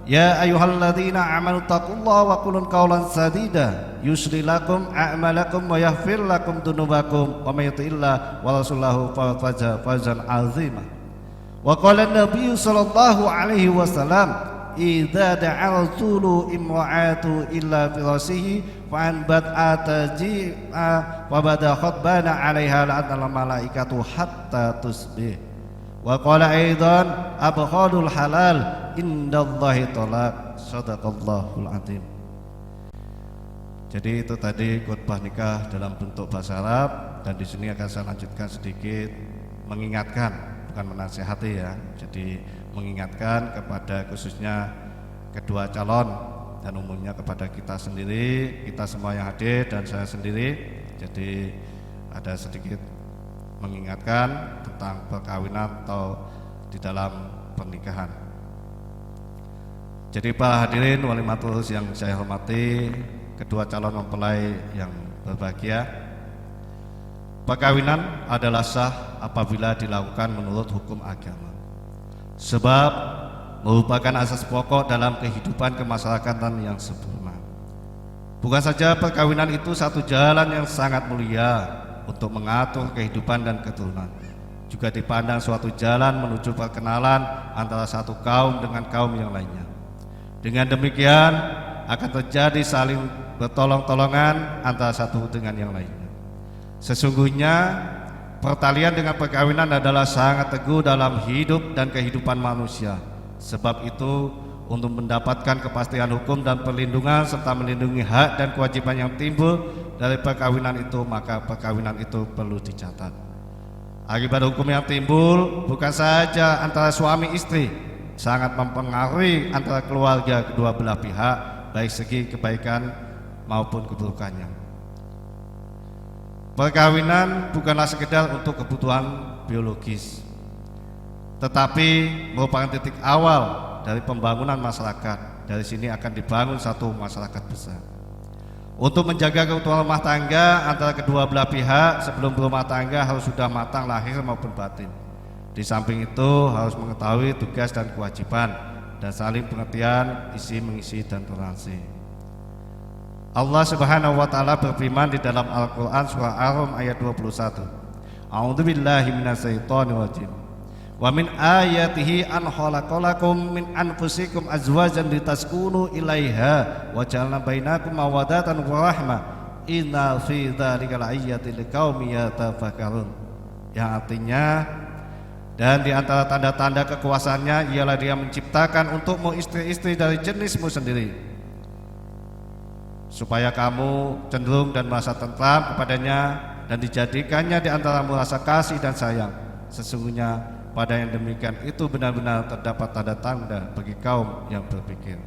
ya ayyuhalladzina amanu taqullaha wa qulun qawlan sadida yusli lakum a'malakum wa yaghfir lakum dunubakum wa may yuti'illah wa rasulahu faqad fazan 'azima. Wa qala an-nabiy sallallahu alaihi wasallam idza da'a rasulu imra'atu illa firasihi fa anbat ataji'a wa bada khatbana 'alaiha la'anal malaikatu hatta tusbih. Wa qala aidan abghadul halal indallahi talaq. Shadaqallahul azim. Jadi itu tadi khutbah nikah dalam bentuk bahasa Arab, dan di sini akan saya lanjutkan sedikit mengingatkan, bukan menasihati ya. Jadi mengingatkan kepada khususnya kedua calon dan umumnya kepada kita sendiri, kita semua yang hadir dan saya sendiri. Jadi ada sedikit mengingatkan tentang perkawinan atau di dalam pernikahan. Jadi para hadirin wali maturus yang saya hormati, kedua calon mempelai yang berbahagia, perkawinan adalah sah apabila dilakukan menurut hukum agama. Sebab merupakan asas pokok dalam kehidupan kemasyarakatan yang sempurna. Bukan saja perkawinan itu satu jalan yang sangat mulia untuk mengatur kehidupan dan keturunan, juga dipandang suatu jalan menuju perkenalan antara satu kaum dengan kaum yang lainnya. Dengan demikian akan terjadi saling bertolong-tolongan antara satu dengan yang lainnya. Sesungguhnya pertalian dengan perkawinan adalah sangat teguh dalam hidup dan kehidupan manusia. Sebab itu untuk mendapatkan kepastian hukum dan perlindungan serta melindungi hak dan kewajiban yang timbul dari perkawinan itu, maka perkawinan itu perlu dicatat. Akibat hukum yang timbul bukan saja antara suami istri, sangat mempengaruhi antara keluarga kedua belah pihak, baik segi kebaikan maupun keburukannya. Perkawinan bukanlah sekedar untuk kebutuhan biologis, tetapi merupakan titik awal dari pembangunan masyarakat. Dari sini akan dibangun satu masyarakat besar. Untuk menjaga keutuhan rumah tangga antara kedua belah pihak, sebelum berumah tangga harus sudah matang lahir maupun batin. Di samping itu harus mengetahui tugas dan kewajiban dan saling pengertian, isi mengisi dan toleransi. Allah Subhanahu wa taala berfirman di dalam Al-Qur'an surah Ar-Rum ayat 21. A'udzubillahi minasyaitonir rajim. Wa min ayatihi an khalaqalakum min anfusikum azwajan litaskunu ilaiha wa ja'alna bainakum mawaddatan wa rahmah. Inna fi dzalika laayatin liqaumin yatafakkarun. Yang artinya, dan di antara tanda-tanda kekuasaannya ialah Dia menciptakan untukmu istri-istri dari jenismu sendiri, supaya kamu cenderung dan merasa tentram kepadanya, dan dijadikannya di antaramu rasa kasih dan sayang. Sesungguhnya pada yang demikian itu benar-benar terdapat tanda-tanda bagi kaum yang berpikir.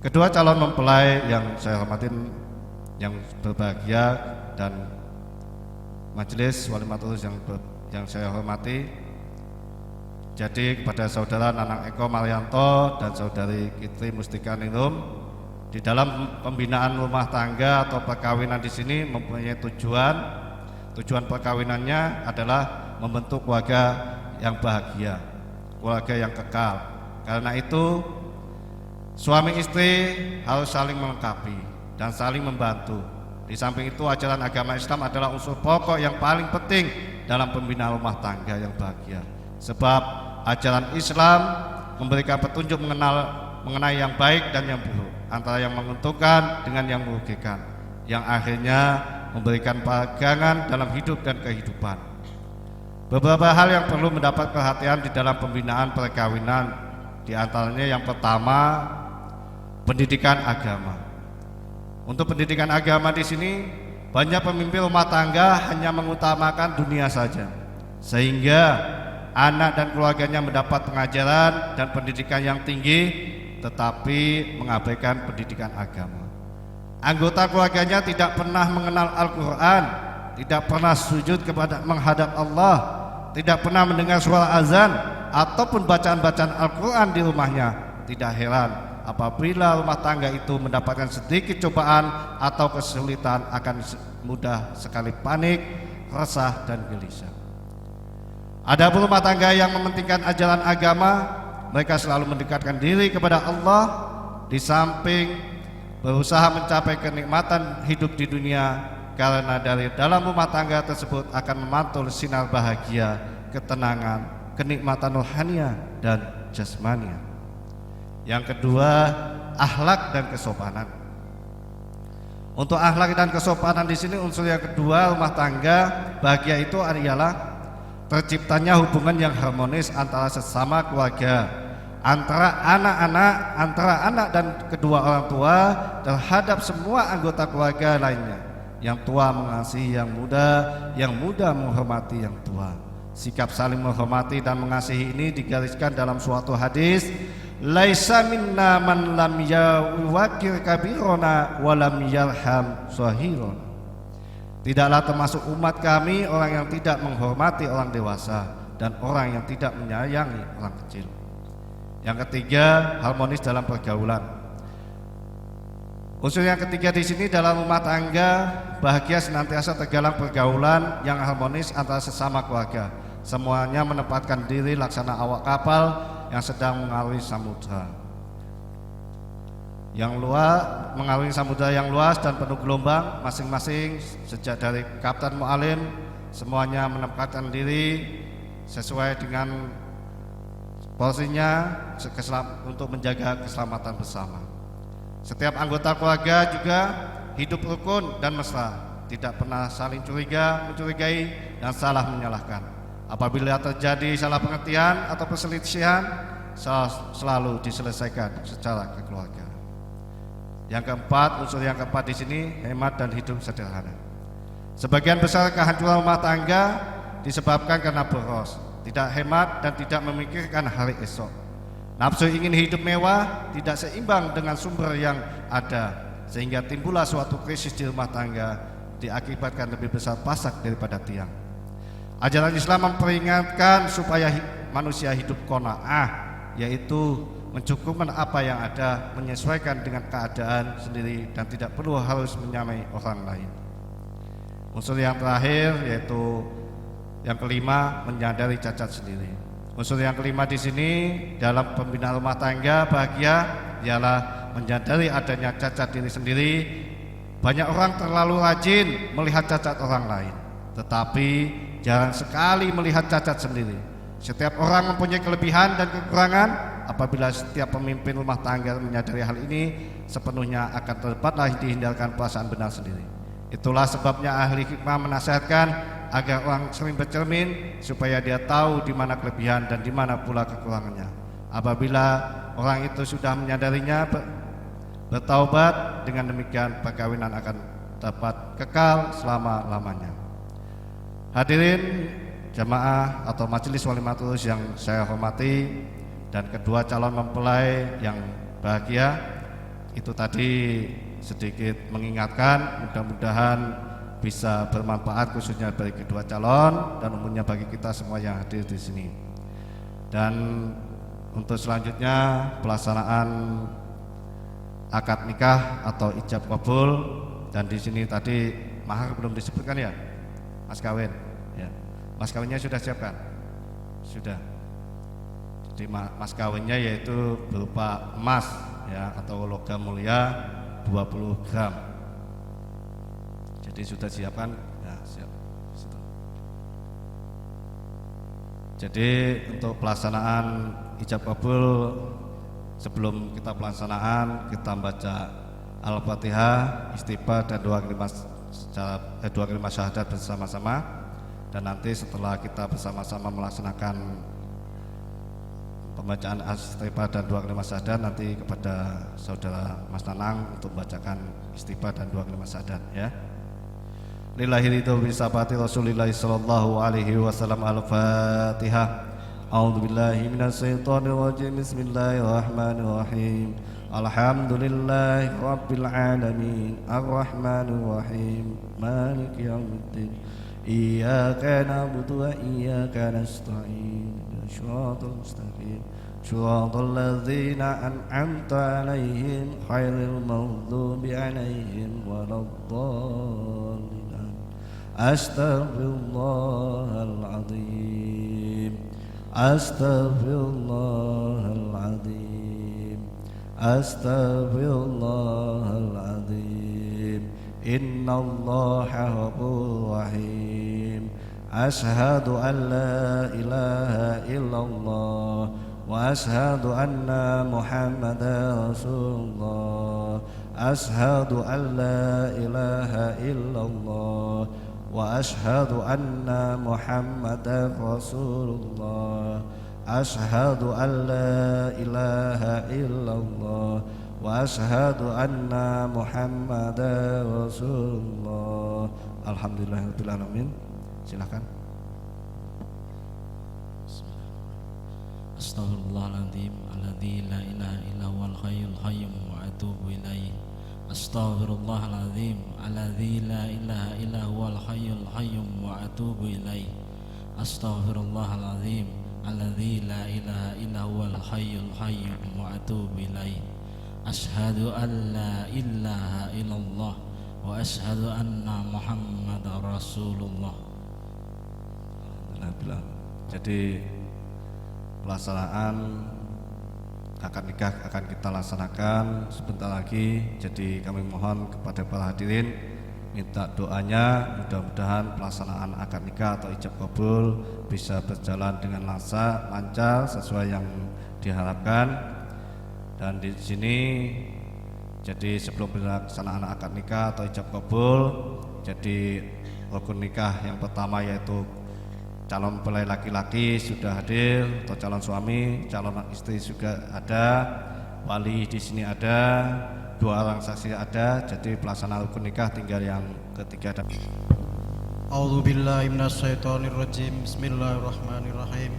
Kedua calon mempelai yang saya hormatin, yang berbahagia, dan majelis walimatul yang saya hormati, jadi kepada saudara Nanang Eko Marianto dan saudari Kitri Mustika Ningrum, di dalam pembinaan rumah tangga atau perkawinan di sini mempunyai tujuan. Tujuan perkawinannya adalah membentuk keluarga yang bahagia, keluarga yang kekal. Karena itu suami istri harus saling melengkapi dan saling membantu. Di samping itu ajaran agama Islam adalah unsur pokok yang paling penting dalam pembinaan rumah tangga yang bahagia. Sebab ajaran Islam memberikan petunjuk mengenai yang baik dan yang buruk, antara yang menguntungkan dengan yang merugikan, yang akhirnya memberikan pegangan dalam hidup dan kehidupan. Beberapa hal yang perlu mendapat perhatian di dalam pembinaan perkawinan, di antaranya yang pertama, pendidikan agama. Untuk pendidikan agama di sini, banyak pemimpin rumah tangga hanya mengutamakan dunia saja, sehingga anak dan keluarganya mendapat pengajaran dan pendidikan yang tinggi, tetapi mengabaikan pendidikan agama. Anggota keluarganya tidak pernah mengenal Al-Quran, tidak pernah sujud kepada menghadap Allah, tidak pernah mendengar suara azan ataupun bacaan-bacaan Al-Quran di rumahnya. Tidak heran apabila rumah tangga itu mendapatkan sedikit cobaan atau kesulitan, akan mudah sekali panik, resah dan gelisah. Ada rumah tangga yang mementingkan ajaran agama, mereka selalu mendekatkan diri kepada Allah, di samping berusaha mencapai kenikmatan hidup di dunia, karena dari dalam rumah tangga tersebut akan memantul sinar bahagia, ketenangan, kenikmatan rohania dan jasmania. Yang kedua, akhlak dan kesopanan. Untuk akhlak dan kesopanan di sini unsur yang kedua rumah tangga bahagia itu adalah terciptanya hubungan yang harmonis antara sesama keluarga, antara anak dan kedua orang tua terhadap semua anggota keluarga lainnya. Yang tua mengasihi yang muda menghormati yang tua. Sikap saling menghormati dan mengasihi ini digariskan dalam suatu hadis, laisa minna man lam yuwaqir kabirona wa lam yarham shahirona. Tidaklah termasuk umat kami orang yang tidak menghormati orang dewasa dan orang yang tidak menyayangi orang kecil. Yang ketiga, harmonis dalam pergaulan. Unsur yang ketiga di sini dalam rumah tangga bahagia senantiasa tergalang pergaulan yang harmonis antara sesama keluarga. Semuanya menempatkan diri laksana awak kapal yang sedang mengarungi samudra. Mengarungi samudra yang luas dan penuh gelombang, masing-masing sejak dari kapten mu'alim semuanya menempatkan diri sesuai dengan porsinya untuk menjaga keselamatan bersama. Setiap anggota keluarga juga hidup rukun dan mesra, tidak pernah saling mencurigai dan salah menyalahkan. Apabila terjadi salah pengertian atau perselisihan, selalu diselesaikan secara kekeluargaan. Yang keempat, unsur yang keempat di sini hemat dan hidup sederhana. Sebagian besar kehancuran rumah tangga disebabkan karena boros, tidak hemat dan tidak memikirkan hari esok. Nafsu ingin hidup mewah tidak seimbang dengan sumber yang ada, sehingga timbullah suatu krisis di rumah tangga, diakibatkan lebih besar pasak daripada tiang. Ajaran Islam memperingatkan supaya manusia hidup qanaah, yaitu mencukupkan apa yang ada, menyesuaikan dengan keadaan sendiri dan tidak perlu harus menyamai orang lain. Unsur yang terakhir yaitu yang kelima, menyadari cacat sendiri. Unsur yang kelima di sini dalam pembinaan rumah tangga bahagia ialah menyadari adanya cacat diri sendiri. Banyak orang terlalu rajin melihat cacat orang lain, tetapi jarang sekali melihat cacat sendiri. Setiap orang mempunyai kelebihan dan kekurangan. Apabila setiap pemimpin rumah tangga menyadari hal ini, sepenuhnya akan terdapatlah dihindarkan perasaan benar sendiri. Itulah sebabnya ahli hikmah menasihatkan agar orang sering bercermin supaya dia tahu di mana kelebihan dan di mana pula kekurangannya. Apabila orang itu sudah menyadarinya, bertaubat, dengan demikian perkawinan akan dapat kekal selama-lamanya. Hadirin jamaah atau majelis walimatul yang saya hormati, dan kedua calon mempelai yang bahagia, itu tadi sedikit mengingatkan, mudah-mudahan bisa bermanfaat khususnya bagi kedua calon dan umumnya bagi kita semua yang hadir di sini. Dan untuk selanjutnya pelaksanaan akad nikah atau ijab kabul, dan di sini tadi mahar belum disebutkan ya, mas kawin ya. Mas kawinnya sudah siapkan? Sudah. Jadi mas kawinnya yaitu berupa emas ya atau logam mulia 20 gram. Jadi sudah siapkan ya, siap. Jadi untuk pelaksanaan ijab kabul, sebelum kita pelaksanaan kita baca Al-Fatihah, istighfar dan dua kalimat syahadat bersama-sama. Dan nanti setelah kita bersama-sama melaksanakan pembacaan istighfar dan dua kalimat syahadat, nanti kepada saudara Mas Nanang untuk membacakan istighfar dan dua kalimat syahadat ya. Lillahi ridho bisabati Rasulillah sallallahu alaihi wasallam. Al-Fatihah. A'udzu billahi minasyaitonir rajim. Bismillahirrahmanirrahim. Alhamdulillahi rabbil alamin. Arrahmanir rahim. Maliki yaumiddin. Iyyaka na'budu wa iyyaka nasta'in. Shiratal mustaqim. Shiratal ladzina an'amta 'alaihim ghairil maghdubi 'alaihim waladdallin. Astaghfirullahaladzim. Astaghfirullahaladzim. Astaghfirullahaladzim. Innallaha ghafurur rahim. Ashhadu an la ilaha illallah wa ashhadu anna Muhammadar Rasulullah. Ashhadu an la ilaha illallah wa ashhadu anna Muhammadar Rasulullah. Ashhadu an la ilaha illallah wa ashhadu anna Muhammadar Rasulullah. Alhamdulillahirabbil alamin. Silakan. Astaghfirullahaladzim alladzi la ilaha illa huwal hayyul qayyum wa atubu ilaih. Astaghfirullahaladzim alladzi la ilaha illa huwal hayyul qayyum wa atubu ilaih. Astaghfirullahaladzim alladzi la ilaha illa huwal hayyul qayyum wa atubu ilaih. Asyhadu an la ilaha illallah wa asyhadu anna Muhammadar Rasulullah. Jadi pelaksanaan akad nikah akan kita laksanakan sebentar lagi. Jadi kami mohon kepada para hadirin minta doanya, mudah-mudahan pelaksanaan akad nikah atau ijab kabul bisa berjalan dengan lancar sesuai yang diharapkan. Dan di sini jadi sebelum pelaksanaan akad nikah atau ijab kabul, jadi rukun nikah yang pertama yaitu calon mempelai laki-laki sudah hadir, atau calon suami, calon istri juga ada, wali di sini ada, 2 orang saksi ada. Jadi pelaksanaan rukun nikah tinggal yang ketiga. A'udzu billahi minasyaitonir rajim. Bismillahirrahmanirrahim.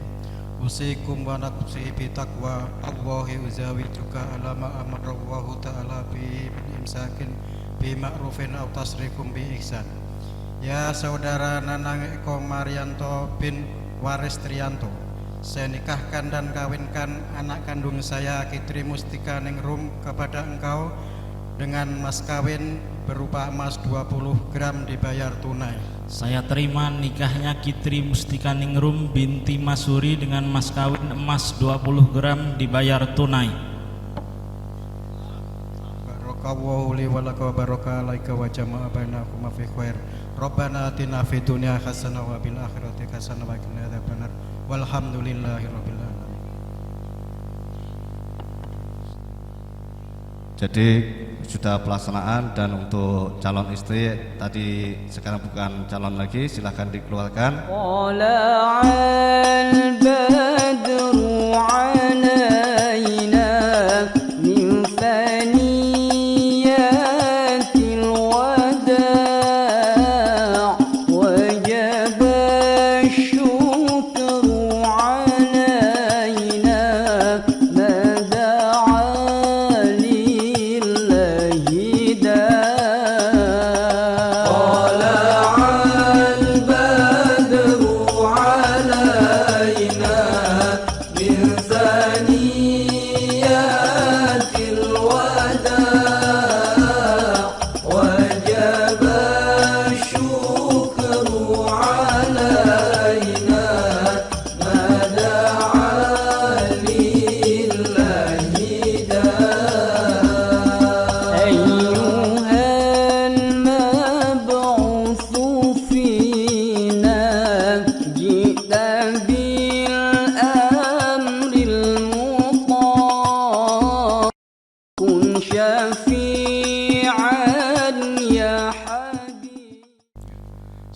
Usikum wa nafsi bi taqwa Allahi uzawijuka ala ma amarallahu ta'ala bi min imsakin bi ma'rufin aw tasrikum bi ihsan. Ya saudara Nanang Eko Marianto bin Waris Trianto, saya nikahkan dan kawinkan anak kandung saya Kitri Mustika Ningrum kepada engkau dengan mas kawin berupa emas 20 gram dibayar tunai. Saya terima nikahnya Kitri Mustika Ningrum binti Masuri dengan mas kawin emas 20 gram dibayar tunai. Barakallahu li wa laka wa baraka alaika wa jama'a bainakum fi khair. Rabbana atina fid dunya hasanah wa bil akhirati hasanah wa qina adzabannar. Walhamdulillahirabbil alamin. Jadi sudah pelaksanaan, dan untuk calon istri tadi sekarang bukan calon lagi, silahkan dikeluarkan.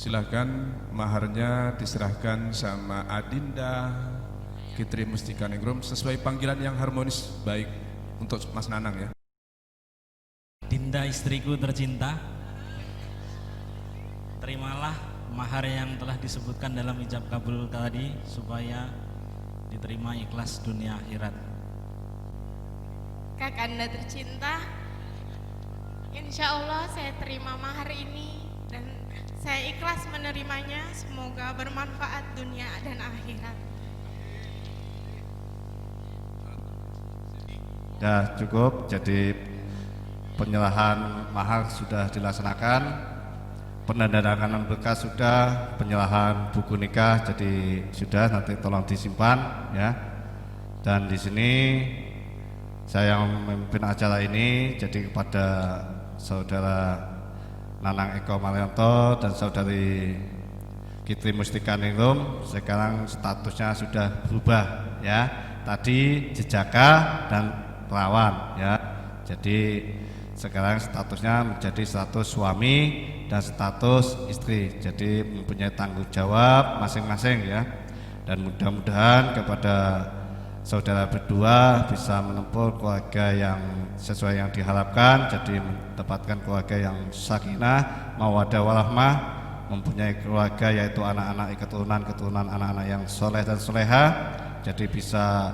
Silakan maharnya diserahkan sama Adinda Kitri Mustika Ningrum sesuai panggilan yang harmonis, baik untuk Mas Nanang ya. Dinda istriku tercinta, terimalah mahar yang telah disebutkan dalam ijab kabul tadi supaya diterima ikhlas dunia akhirat. Kakanda tercinta, insya Allah saya terima mahar ini dan saya ikhlas menerimanya. Semoga bermanfaat dunia dan akhirat. Ya cukup, jadi penyerahan mahar sudah dilaksanakan, penandatanganan berkas sudah, penyerahan buku nikah jadi sudah, nanti tolong disimpan ya. Dan di sini saya yang memimpin acara ini, jadi kepada saudara Nanang Eko Marianto dan saudari Kitri Mustika Ningrum, sekarang statusnya sudah berubah ya. Tadi jejaka dan perawan ya. Jadi sekarang statusnya menjadi status suami dan status istri. Jadi mempunyai tanggung jawab masing-masing ya. Dan mudah-mudahan kepada saudara berdua bisa menempuh keluarga yang sesuai yang diharapkan, jadi mendapatkan keluarga yang sakinah, mawaddah warahmah, mempunyai keluarga yaitu anak-anak keturunan anak-anak yang soleh dan soleha, jadi bisa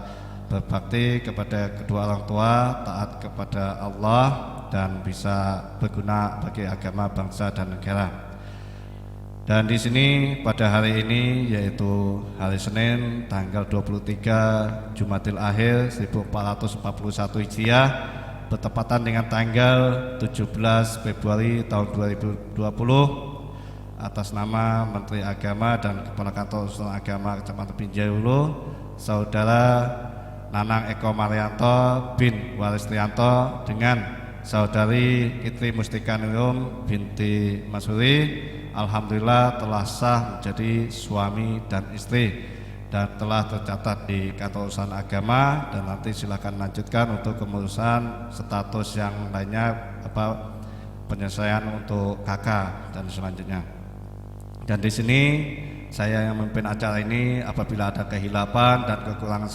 berbakti kepada kedua orang tua, taat kepada Allah, dan bisa berguna bagi agama, bangsa dan negara. Dan di sini pada hari ini yaitu hari Senin tanggal 23 Jumadil Akhir 1441 Hijriah, bertepatan dengan tanggal 17 Februari tahun 2020, atas nama Menteri Agama dan Kepala Kantor Urusan Agama Kecamatan Binjai Hulu, Saudara Nanang Eko Marianto bin Waris Trianto dengan Saudari Kitri Mustika Ningrum binti Masuri, alhamdulillah telah sah menjadi suami dan istri dan telah tercatat di Kantor Urusan Agama. Dan nanti silakan lanjutkan untuk kemurusan status yang lainnya, penyelesaian untuk kakak dan selanjutnya. Dan di sini saya yang memimpin acara ini. Apabila ada kehilapan dan kekurangan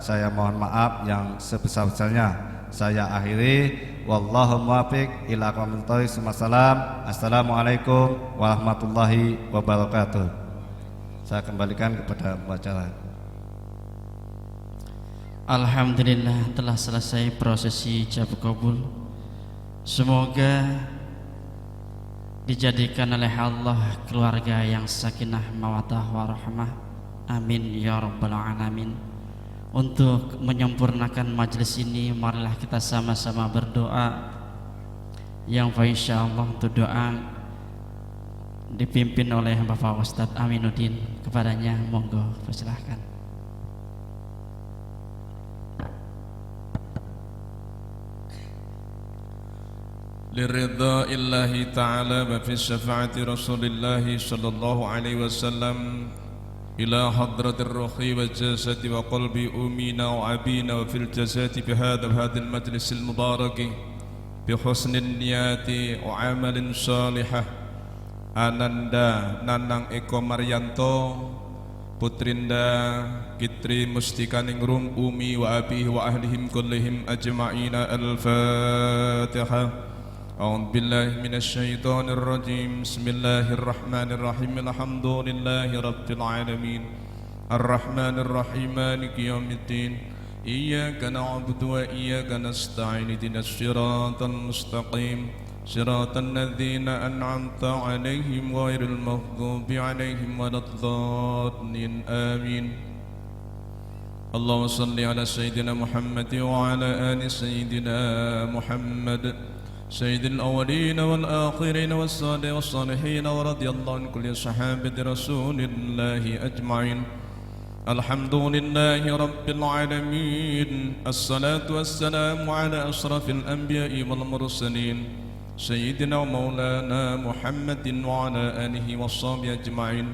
saya mohon maaf yang sebesar-besarnya. Saya akhiri, wallahu muwaffiq ila aqwamit thoriq. Assalamualaikum warahmatullahi wabarakatuh. Saya kembalikan kepada pembicara. Alhamdulillah telah selesai prosesi ijab kabul. Semoga dijadikan oleh Allah keluarga yang sakinah mawaddah warahmah. Amin ya rabbal alamin. Untuk menyempurnakan majelis ini, marilah kita sama-sama berdoa. Yang insyaallah untuk doa dipimpin oleh Bapak Ustadz Aminuddin. Kepadanya monggo persilahkan. لرضا الله تعالى وفي شفاعة رسول الله صلى الله عليه وسلم إلى حضرة الروح والجسد وقلب أمينا وأبينا وفي الجسد بهذا المجلس المبارك بحسن النيات وعمل صالحة. Ananda Nanang Eko Maryanto, Putrinda Kitri Mustikaningrum Umi wa abihi wa ahlihim kullihim ajma'ina. Al-Fatihah. أعوذ بالله من الشيطان الرجيم. بسم الله الرحمن الرحيم. الحمد لله رب العالمين الرحمن الرحيم مالك يوم الدين. إياك نعبد وإياك نستعين. اهدنا الصراط المستقيم صراط الذين أنعمت عليهم غير المغضوب عليهم ولا الضالين. آمين. اللهم صل على سيدنا محمد وعلى آل سيدنا محمد سيد الأولين والآخرين والصالحين ورضي الله عن كل صحابة رسول الله أجمعين. الحمد لله رب العالمين. الصلاة والسلام على أشرف الأنبياء والمرسلين سيدنا ومولانا محمد وعلى آله وصحبه أجمعين.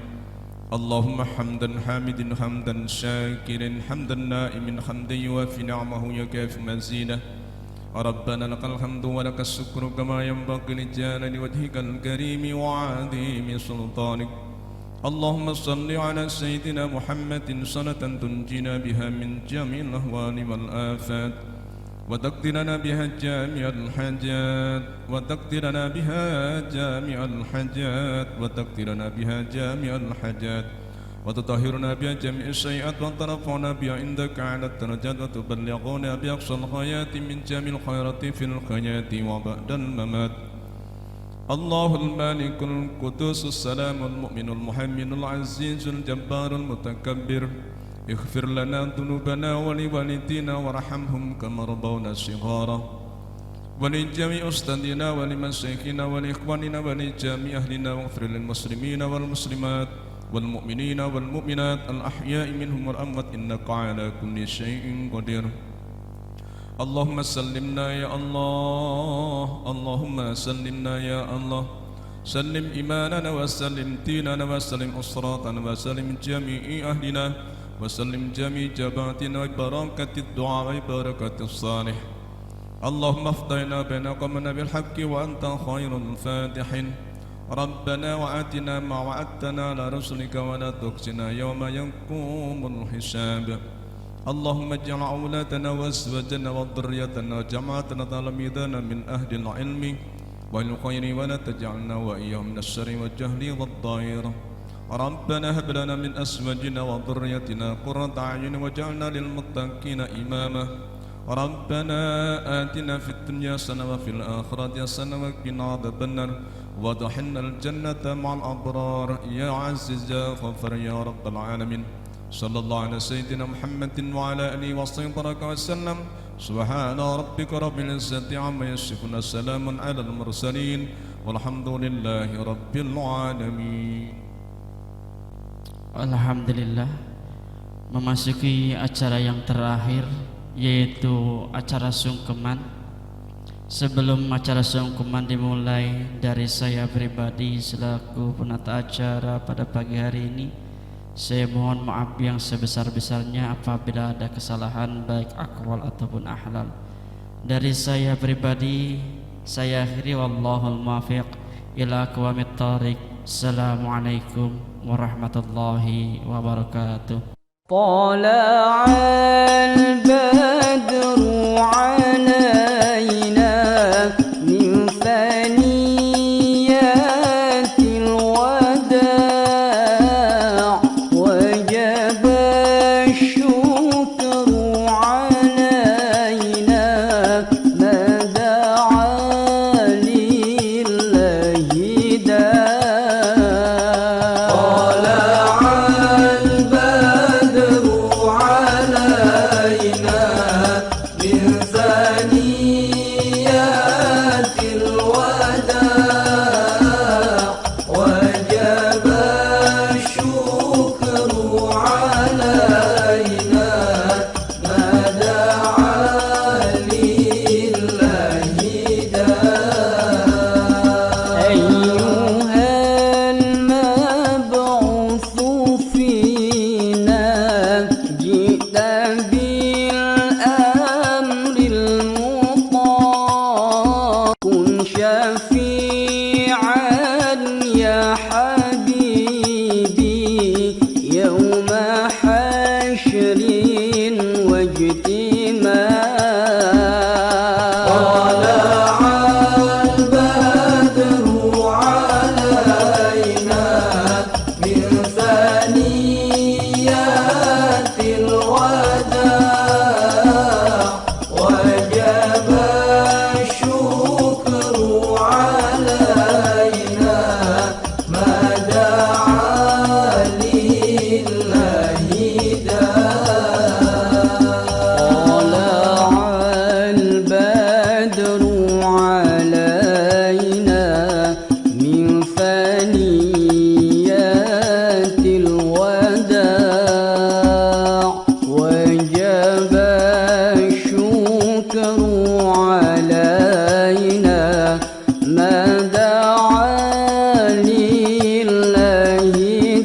اللهم حمدا حامد حمدا شاكرا حمدا نائم حمدا يوافي نعمه يكافئ مزيده. ربنا لك الحمد ولك الشكر كما ينبغي لجلال وجهك الكريم وعظيم سلطانك. اللهم صل على سيدنا محمد صلاة تنجينا بها من جميع الأهوال والآفات وتقدرنا بها جامع الحاجات وتقدرنا بها جامع الحاجات وتقدرنا بها جامع الحاجات وتطهرنا بها جميع السيئات وترفعنا بها عندك على الدرجات وتبلغنا بأقصى الغايات من جميع الخيرات في الحياة وبعد الممات. الله المالك القدوس السلام المؤمن المهيمن العزيز الجبار المتكبر. اغفر لنا ذنوبنا ولوالدينا وارحمهم كما ربونا صغارا. ولجميع أستاذنا ولمشايخنا ولإخواننا ولجميع أهلنا واغفر للمسلمين والمسلمات والمؤمنين والمؤمنات الأحياء منهم والأموات إنك على كل شيء قدير. اللهم سلمنا يا الله. اللهم سلمنا يا الله. سلم إيماننا وسلم ديننا وسلم أسراتنا وسلم جميع أهلنا وسلم جميع جماعتنا وبركة الدعاء وبركة الصالح. اللهم افتحنا بين قومنا بالحق وأنت خير الفاتحين. ربنا وآتنا ما وعدتنا على رسلك ولا تخزنا يوم يقوم الحساب. اللهم اجعل أولادنا وأزواجنا وذريتنا وجماعتنا تلاميذنا من أهل العلم والخير ولا تجعلنا وإياهم من الشر والجهل والضير. ربنا هب لنا من أزواجنا وذريتنا قرة أعين واجعلنا للمتقين إماما. ربنا آتنا في الدنيا حسنة وفي الآخرة حسنة وقنا عذاب النار وادخلنا الجنة مع الأبرار يا عزيز يا غفار يا رب العالمين. صلى الله على سيدنا محمد وعلى آله وصحبه وسلم. سبحان ربك رب العزة عما يصفون. سلام على المرسلين والحمد لله رب العالمين. Alhamdulillah, memasuki acara yang terakhir yaitu acara sungkeman. Sebelum acara sungkeman dimulai, dari saya pribadi selaku penata acara pada pagi hari ini, saya mohon maaf yang sebesar-besarnya apabila ada kesalahan baik aqwal ataupun ahlal. Dari saya pribadi, saya akhiri wallahul muwaffiq ila aqwamit thoriq. Assalamualaikum warahmatullahi wabarakatuh. طلع البدر علينا من ثنيات الوداع وجب الشكر علينا ما دعا لله داع. طلع البدر علينا من ثنيات الوداع وجب الشكر علينا ما دعا لله داع. أيها المبعوث فينا جئت بالأمر المطاع كن شفيعا يا حبيبي يوم حشر واجتماع. طلع البدر علينا من ثنيات الوداع وجب الشكر علينا ما دعا لله داع. طلع البدر علينا من ثنيات الوداع وجب الشكر علينا ما دعا لله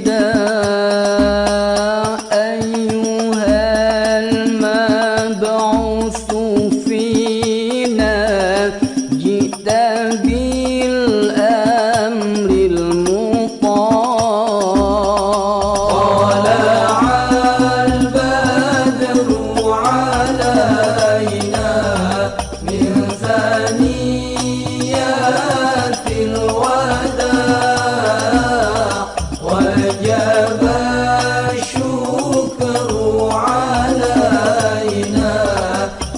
داع. أيها المبعوث فينا جئت بالأمر المطاع. طلع البدر علينا من ثنيات الوداع وجب الشكر علينا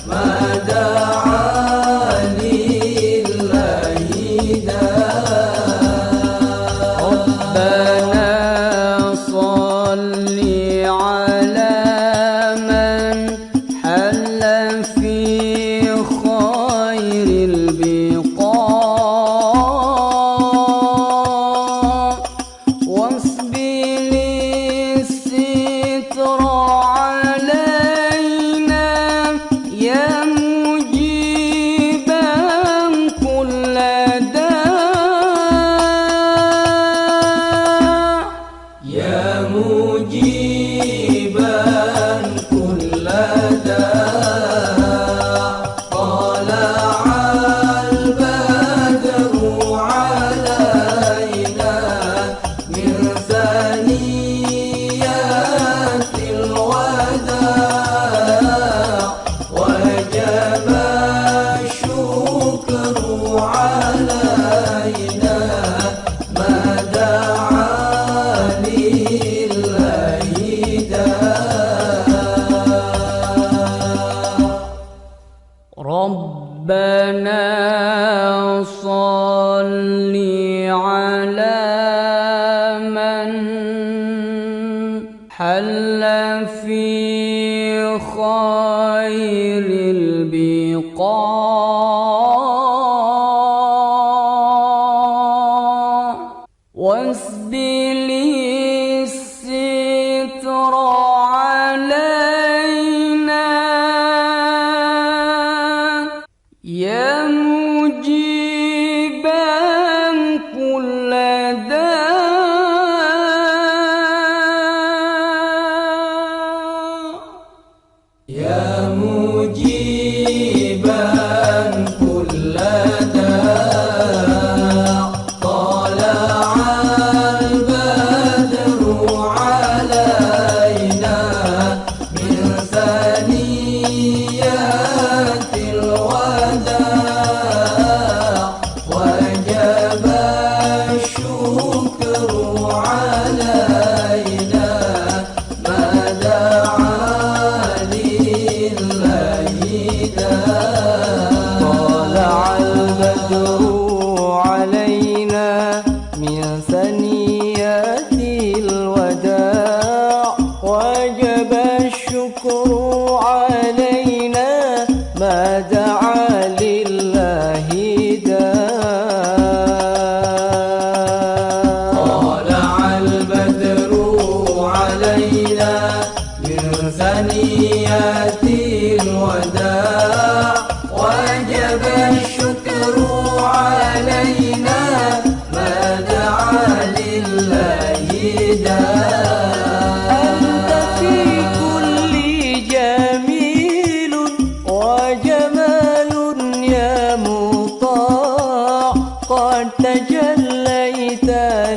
ما دعا لله داع. ربنا صل على من حل في خير البقاع واسبل الستر علينا يا مجيبا كل داع. يا مجيبا كل داع. طلع البدر علينا من ثنيات الوداع وجب الشكر علينا ما دعا لله داع. ربنا صل على من حل في خير البقاع واسبل الستر علينا يا مجيبا كل داع. يا مجيبا كل داع. طلع البدر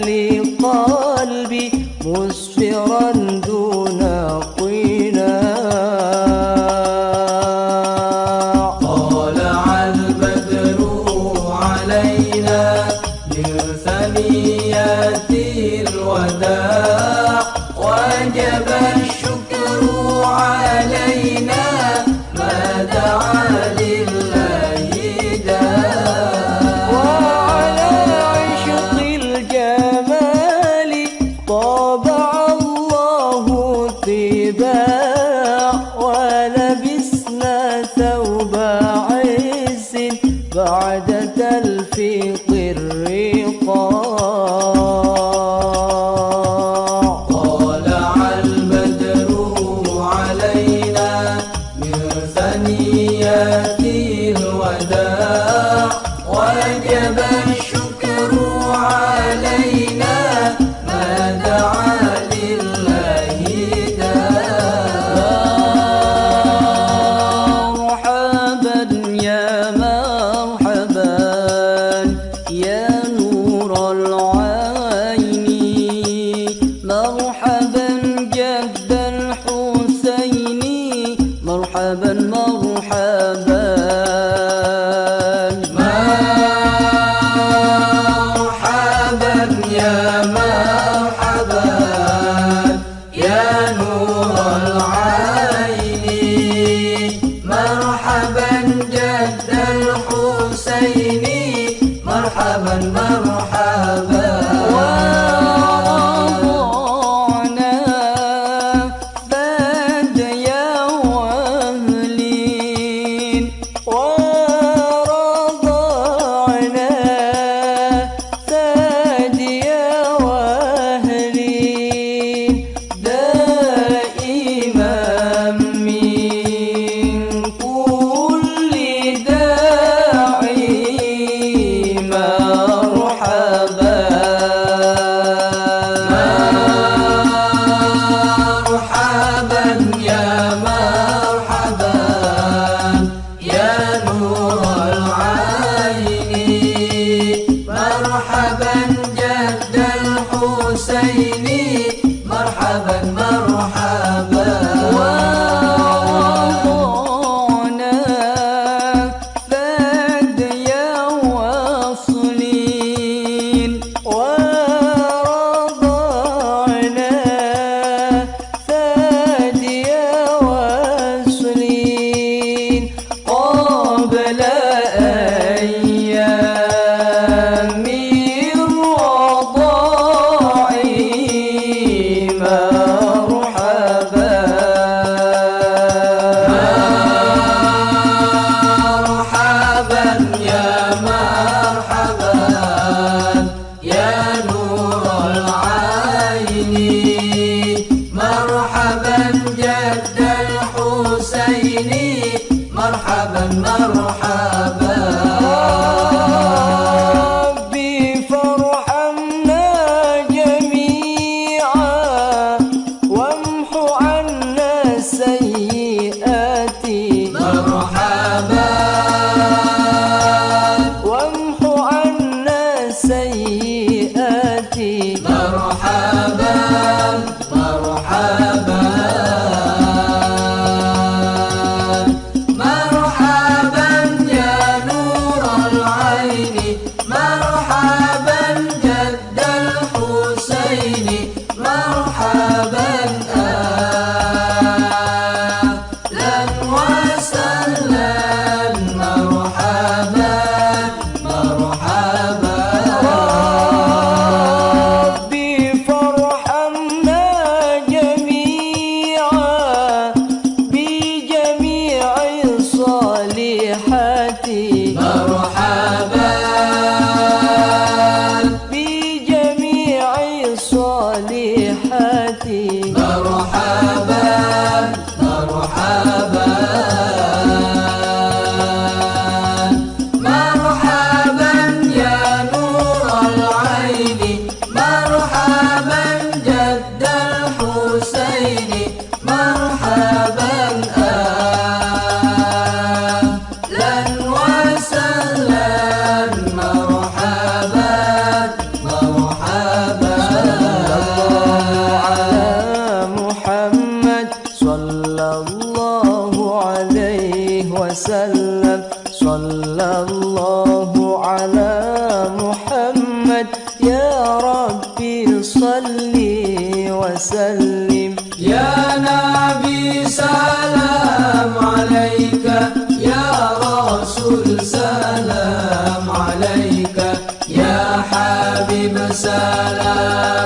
لقلبي مسفرا دون قناع. طلع البدر علينا من ثنيات الوداع وجب الشكر علينا ما دعا لله داع. وعلى عشق الجمال طبع الله طباع ولبسنا ثوب عز بعد تلفيق الرقاع. طلع البدر علينا من ثنيات الوداع وجب الشكر علينا ما دعا لله داع. مرحبا يا مرحبا يا نور العين مرحبا جد الحسين مرحبا مرحبا. مرحبا يا مرحبا يا نور العين مرحبا جد الحسين مرحبا مرحبا. ورضعنا فديا وأهلين ورضعنا فديا وأهلين دائما من كل داعي مرحبا. مرحبا يا مرحبا يا نور العين مرحبا جد الحسين مرحبا مرحبا. ورضعنا فديا وصلين ورضعنا فديا وصلين قبل أيام الرضاع مرحبا. وسلم صلى الله على محمد يا ربي صل وسلم يا نبي سلام عليك يا رسول سلام عليك يا حبيب سلام